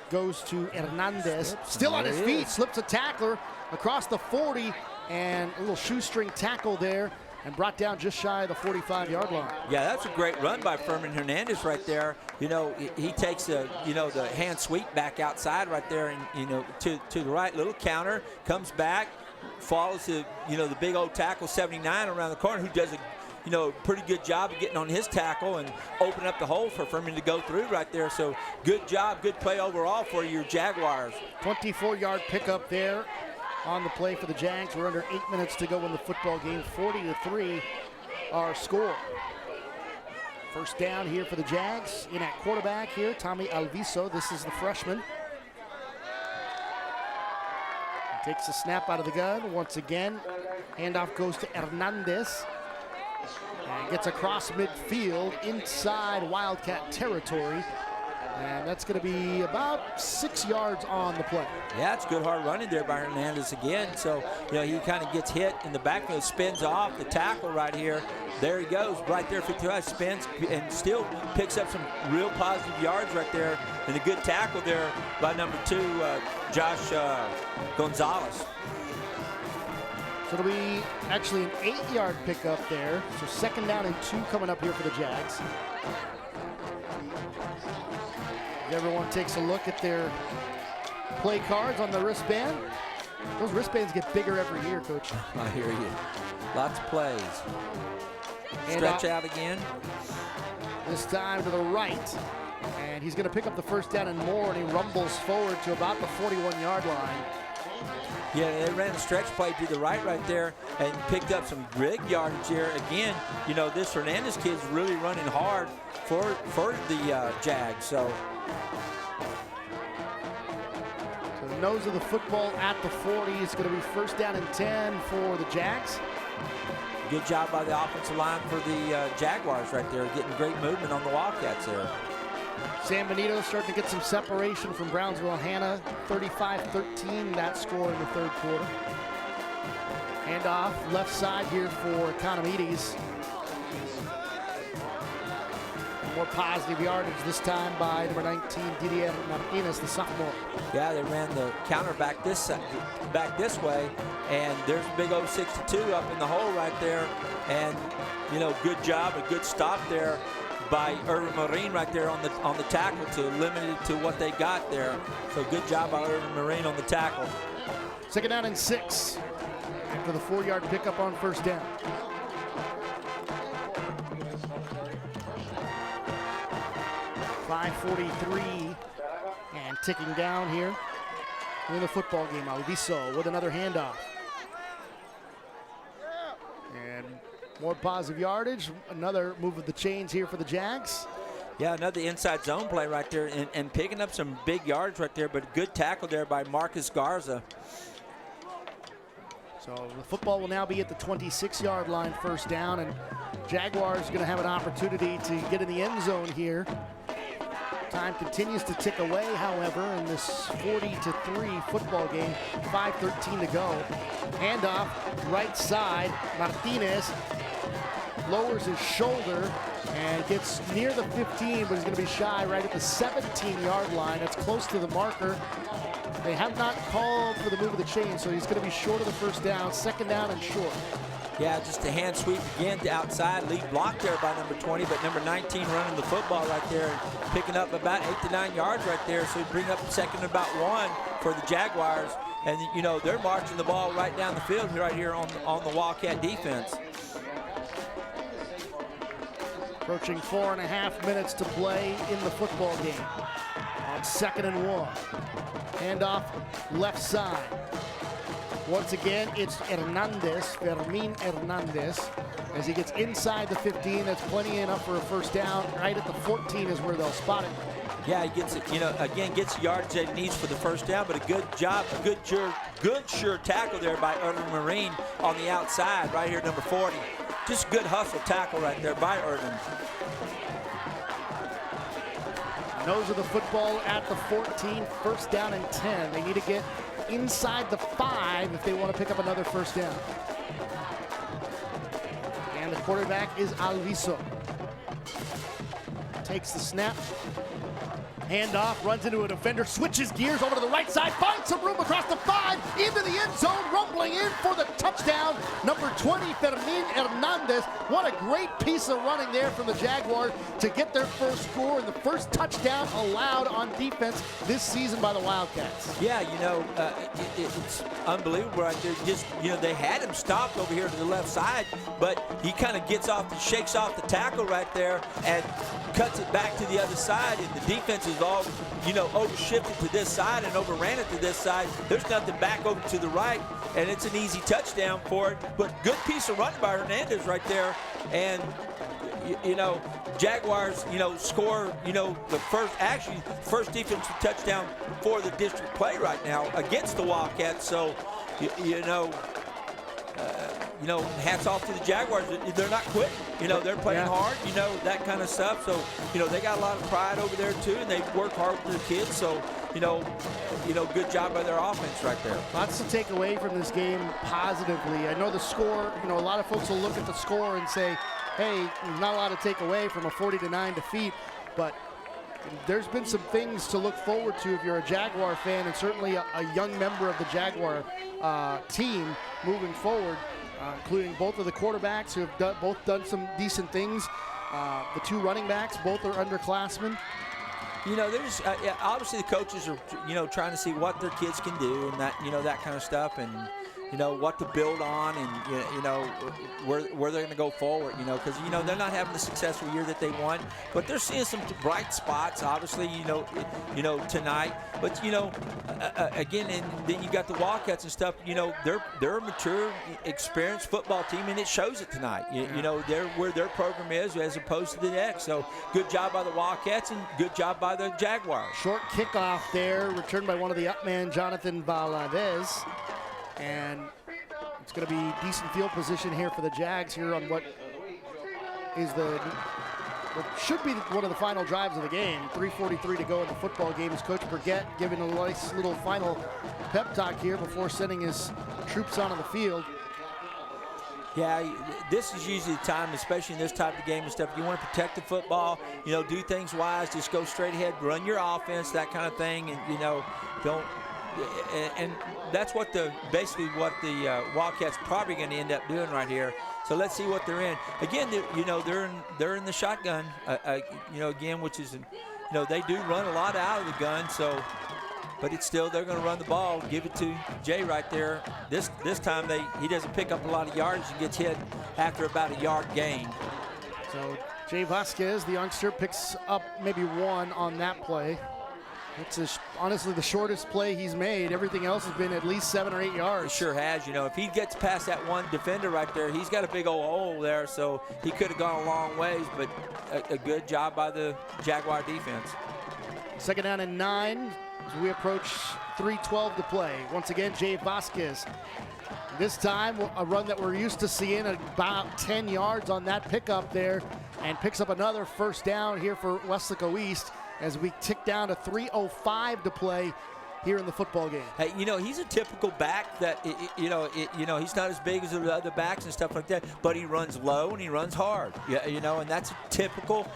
goes to Hernandez. Still on his feet, slips a tackler across the 40, and a little shoestring tackle there, and brought down just shy of the 45-yard line. Yeah, that's a great run by Furman Hernandez right there. He takes the hand sweep back outside right there, and to the right, little counter, comes back, follows the the big old tackle 79 around the corner, who does a pretty good job of getting on his tackle and open up the hole for Furman to go through right there. So good job, good play overall for your Jaguars. 24-yard pickup there on the play for the Jags. We're under 8 minutes to go in the football game. 40-3 our score. First down here for the Jags. In at quarterback here, Tommy Alviso. This is the freshman. He takes the snap out of the gun. Once again, handoff goes to Hernandez. And gets across midfield inside Wildcat territory. And that's going to be about 6 yards on the play. Yeah, it's good hard running there by Hernandez again. So, he kind of gets hit in the backfield, spins off the tackle right here. There he goes, right there, 55, spins, and still picks up some real positive yards right there. And a good tackle there by number 2, Josh Gonzalez. So it'll be actually an 8-yard pickup there. So second down and 2 coming up here for the Jags. Everyone takes a look at their play cards on the wristband. Those wristbands get bigger every year, Coach. I hear you. Lots of plays. And stretch out again. This time to the right. And he's going to pick up the first down and more, and he rumbles forward to about the 41-yard line. Yeah, they ran a stretch play to the right there and picked up some big yardage here. Again, this Hernandez kid's really running hard for the Jags. So the nose of the football at the 40 is going to be first down and 10 for the Jags. Good job by the offensive line for the Jaguars right there, getting great movement on the Wildcats there. San Benito starting to get some separation from Brownsville Hanna. 35-13, that score in the third quarter. Handoff left side here for Economides. More positive yardage this time by number 19, Didier Martinez, the sophomore. Yeah, they ran the counter back this way, and there's a big old 62 up in the hole right there. And, good job, a good stop there by Irvin Marine right there on the tackle to limit it to what they got there. So good job by Irvin Marine on the tackle. Second down and 6. after the 4-yard pickup on first down. .543 and ticking down here in the football game. Alviso with another handoff. And more positive yardage. Another move of the chains here for the Jags. Yeah, another inside zone play right there, and picking up some big yards right there, but good tackle there by Marcus Garza. So the football will now be at the 26-yard line, first down, and Jaguars going to have an opportunity to get in the end zone here. Time continues to tick away, however, in this 40-3 football game. 5:13 to go. Handoff, right side. Martinez lowers his shoulder and gets near the 15, but he's going to be shy right at the 17-yard line. That's close to the marker. They have not called for the move of the chain, so he's going to be short of the first down. Second down and short. Yeah, just a hand sweep again to outside. Lead block there by number 20, but number 19 running the football right there and picking up about 8 to 9 yards right there. So we bring up second and about 1 for the Jaguars. And, you know, they're marching the ball right down the field right here on the Wildcat defense. Approaching 4.5 minutes to play in the football game. On second and 1. Handoff left side. Once again, it's Fermin Hernandez. As he gets inside the 15, that's plenty enough for a first down. Right at the 14 is where they'll spot it. Yeah, he gets it, you know, again, gets the yards that he needs for the first down, but a good job, a good sure tackle there by Erden Marine on the outside, right here, number 40. Just good hustle tackle right there by Erden. Nose of the football at the 14, first down and 10. They need to get inside the 5 if they want to pick up another first down. And the quarterback is Alviso. Takes the snap. Handoff, runs into a defender, switches gears over to the right side, finds some room across the 5, into the end zone, rumbling in for the touchdown. Number 20, Fermin Hernandez. What a great piece of running there from the Jaguars to get their first score and the first touchdown allowed on defense this season by the Wildcats. Yeah, you know, it's unbelievable right there. Just, you know, they had him stopped over here to the left side, but he kind of shakes off the tackle right there and cuts it back to the other side, and the defense is all, you know, overshifted to this side and overran it to this side. There's nothing back over to the right, and it's an easy touchdown for it. But good piece of running by Hernandez right there. And, you know, Jaguars, you know, score, you know, the first defensive touchdown for the district play right now against the Wildcats. So, you know, hats off to the Jaguars. They're not quitting. You know, they're playing hard, you know, that kind of stuff. So, you know, they got a lot of pride over there, too, and they work hard with their kids. So, you know, good job by their offense right there. Lots to take away from this game positively. I know the score, you know, a lot of folks will look at the score and say, hey, there's not a lot to take away from a 40-9 defeat, but there's been some things to look forward to if you're a Jaguar fan, and certainly a young member of the Jaguar team moving forward, including both of the quarterbacks who have both done some decent things. The 2 running backs, both are underclassmen. You know, there's obviously the coaches are, you know, trying to see what their kids can do and that, you know, that kind of stuff, and you know what to build on, and you know where they're going to go forward. You know, because you know they're not having the successful year that they want, but they're seeing some bright spots. Obviously, you know tonight. But you know, again, and then you got the Wildcats and stuff. You know, they're a mature, experienced football team, and it shows it tonight. You know, they're where their program is as opposed to the next. So good job by the Wildcats and good job by the Jaguars. Short kickoff there, returned by one of the upman, Jonathan Valadez. And it's going to be decent field position here for the Jags here on what should be one of the final drives of the game. 3:43 to go in the football game as Coach Burgett giving a nice little final pep talk here before sending his troops onto the field. Yeah, this is usually the time, especially in this type of game and stuff. You want to protect the football, you know, do things wise, just go straight ahead, run your offense, that kind of thing, and you know, don't. And that's basically what the Wildcats probably going to end up doing right here. So let's see what they're in. Again, you know, they're in the shotgun. You know, again, which is, you know, they do run a lot out of the gun. So, but it's still, they're going to run the ball, give it to Jay right there. This time he doesn't pick up a lot of yardage and gets hit after about a yard gain. So Jay Vasquez, the youngster, picks up maybe 1 on that play. It's honestly the shortest play he's made. Everything else has been at least 7 or 8 yards. He sure has. If he gets past that one defender right there, he's got a big old hole there, so he could have gone a long ways, but a good job by the Jaguar defense. 2nd down and 9 as we approach 3:12 to play. Once again, Jay Vasquez. This time, a run that we're used to seeing, about 10 yards on that pickup there, and picks up another first down here for Weslaco East as we tick down to 3:05 to play here in the football game. Hey, he's a typical back that, he's not as big as the other backs and stuff like that, but he runs low and he runs hard. Yeah, and that's a typical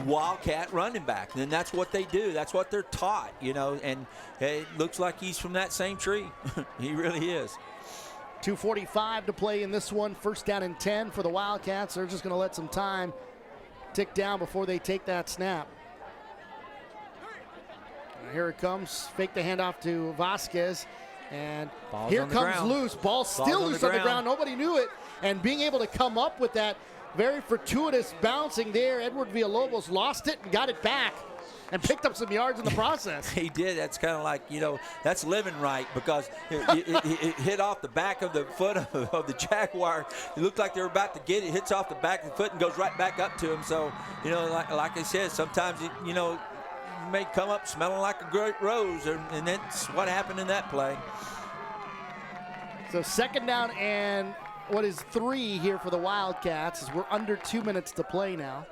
Wildcat running back. And that's what they do. That's what they're taught, and it looks like he's from that same tree. He really is. 2:45 to play in this one. 1st down and 10 for the Wildcats. They're just going to let some time tick down before they take that snap. Here it comes. Fake the handoff to Vasquez. And here comes loose. Ball still loose on the ground. Nobody knew it. And being able to come up with that very fortuitous bouncing there, Edward Villalobos lost it and got it back and picked up some yards in the process. He did. That's kind of like, that's living right, because it hit off the back of the foot of the Jaguar. It looked like they were about to get it. Hits off the back of the foot and goes right back up to him. So, like I said, sometimes, may come up smelling like a great rose, and that's what happened in that play. So 2nd down and 3 here for the Wildcats as we're under 2 minutes to play now.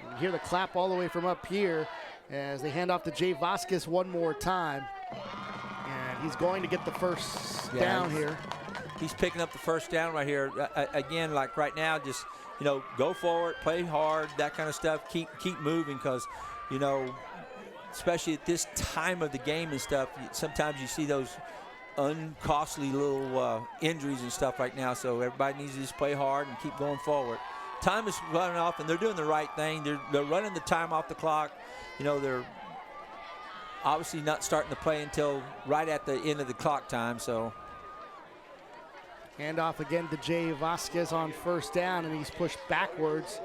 You hear the clap all the way from up here as they hand off to Jay Vasquez one more time. And he's going to get the first down here. He's picking up the first down right here. Again, like right now, just go forward, play hard, that kind of stuff. Keep moving, because, especially at this time of the game and stuff, sometimes you see those uncostly little injuries and stuff right now. So everybody needs to just play hard and keep going forward. Time is running off, and they're doing the right thing. They're running the time off the clock. They're obviously not starting to play until right at the end of the clock time. So. Handoff again to Jay Vasquez on 1st down, and he's pushed backwards,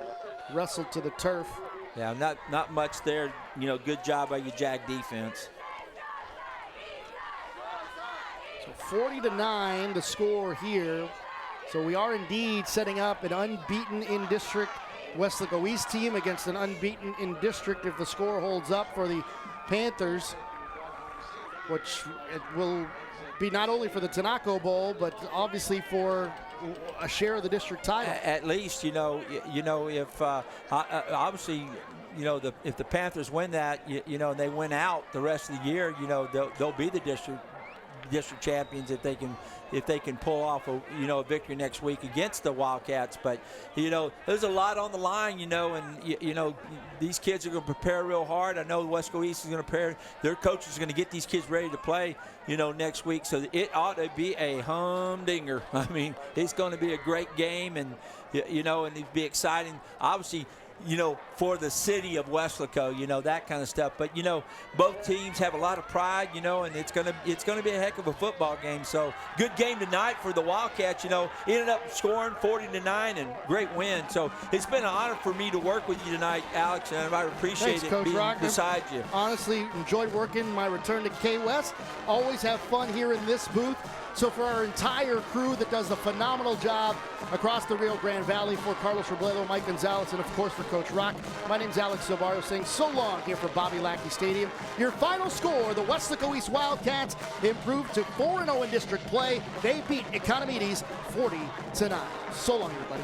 wrestled to the turf. Yeah, not much there. Good job by your Jag defense. So 40-9 the score here. So we are indeed setting up an unbeaten in-district Weslaco East team against an unbeaten in-district if the score holds up for the Panthers, which it will be not only for the Tanaco Bowl, but obviously for a share of the district title. At least, if obviously, if the Panthers win that, and they win out the rest of the year, they'll be the district champions if they can pull off a victory next week against the Wildcats. But there's a lot on the line, and these kids are going to prepare real hard. I know Weslaco East is going to prepare. Their coaches are going to get these kids ready to play next week. So it ought to be a humdinger. I mean, it's going to be a great game, and and it'd be exciting. Obviously, for the city of Weslaco, that kind of stuff. But both teams have a lot of pride, and it's gonna be a heck of a football game. So good game tonight for the Wildcats. Ended up scoring 40-9 and great win. So it's been an honor for me to work with you tonight, Alex, and I appreciate it being beside you. Honestly, enjoyed working my return to KWES. Always have fun here in this booth. So for our entire crew that does a phenomenal job across the Rio Grande Valley, for Carlos Robledo, Mike Gonzalez, and of course for Coach Rock, my name's Alex Silvario saying so long here from Bobby Lackey Stadium. Your final score, the Weslaco East Wildcats improved to 4-0 in district play. They beat Economides 40-9. So long, everybody.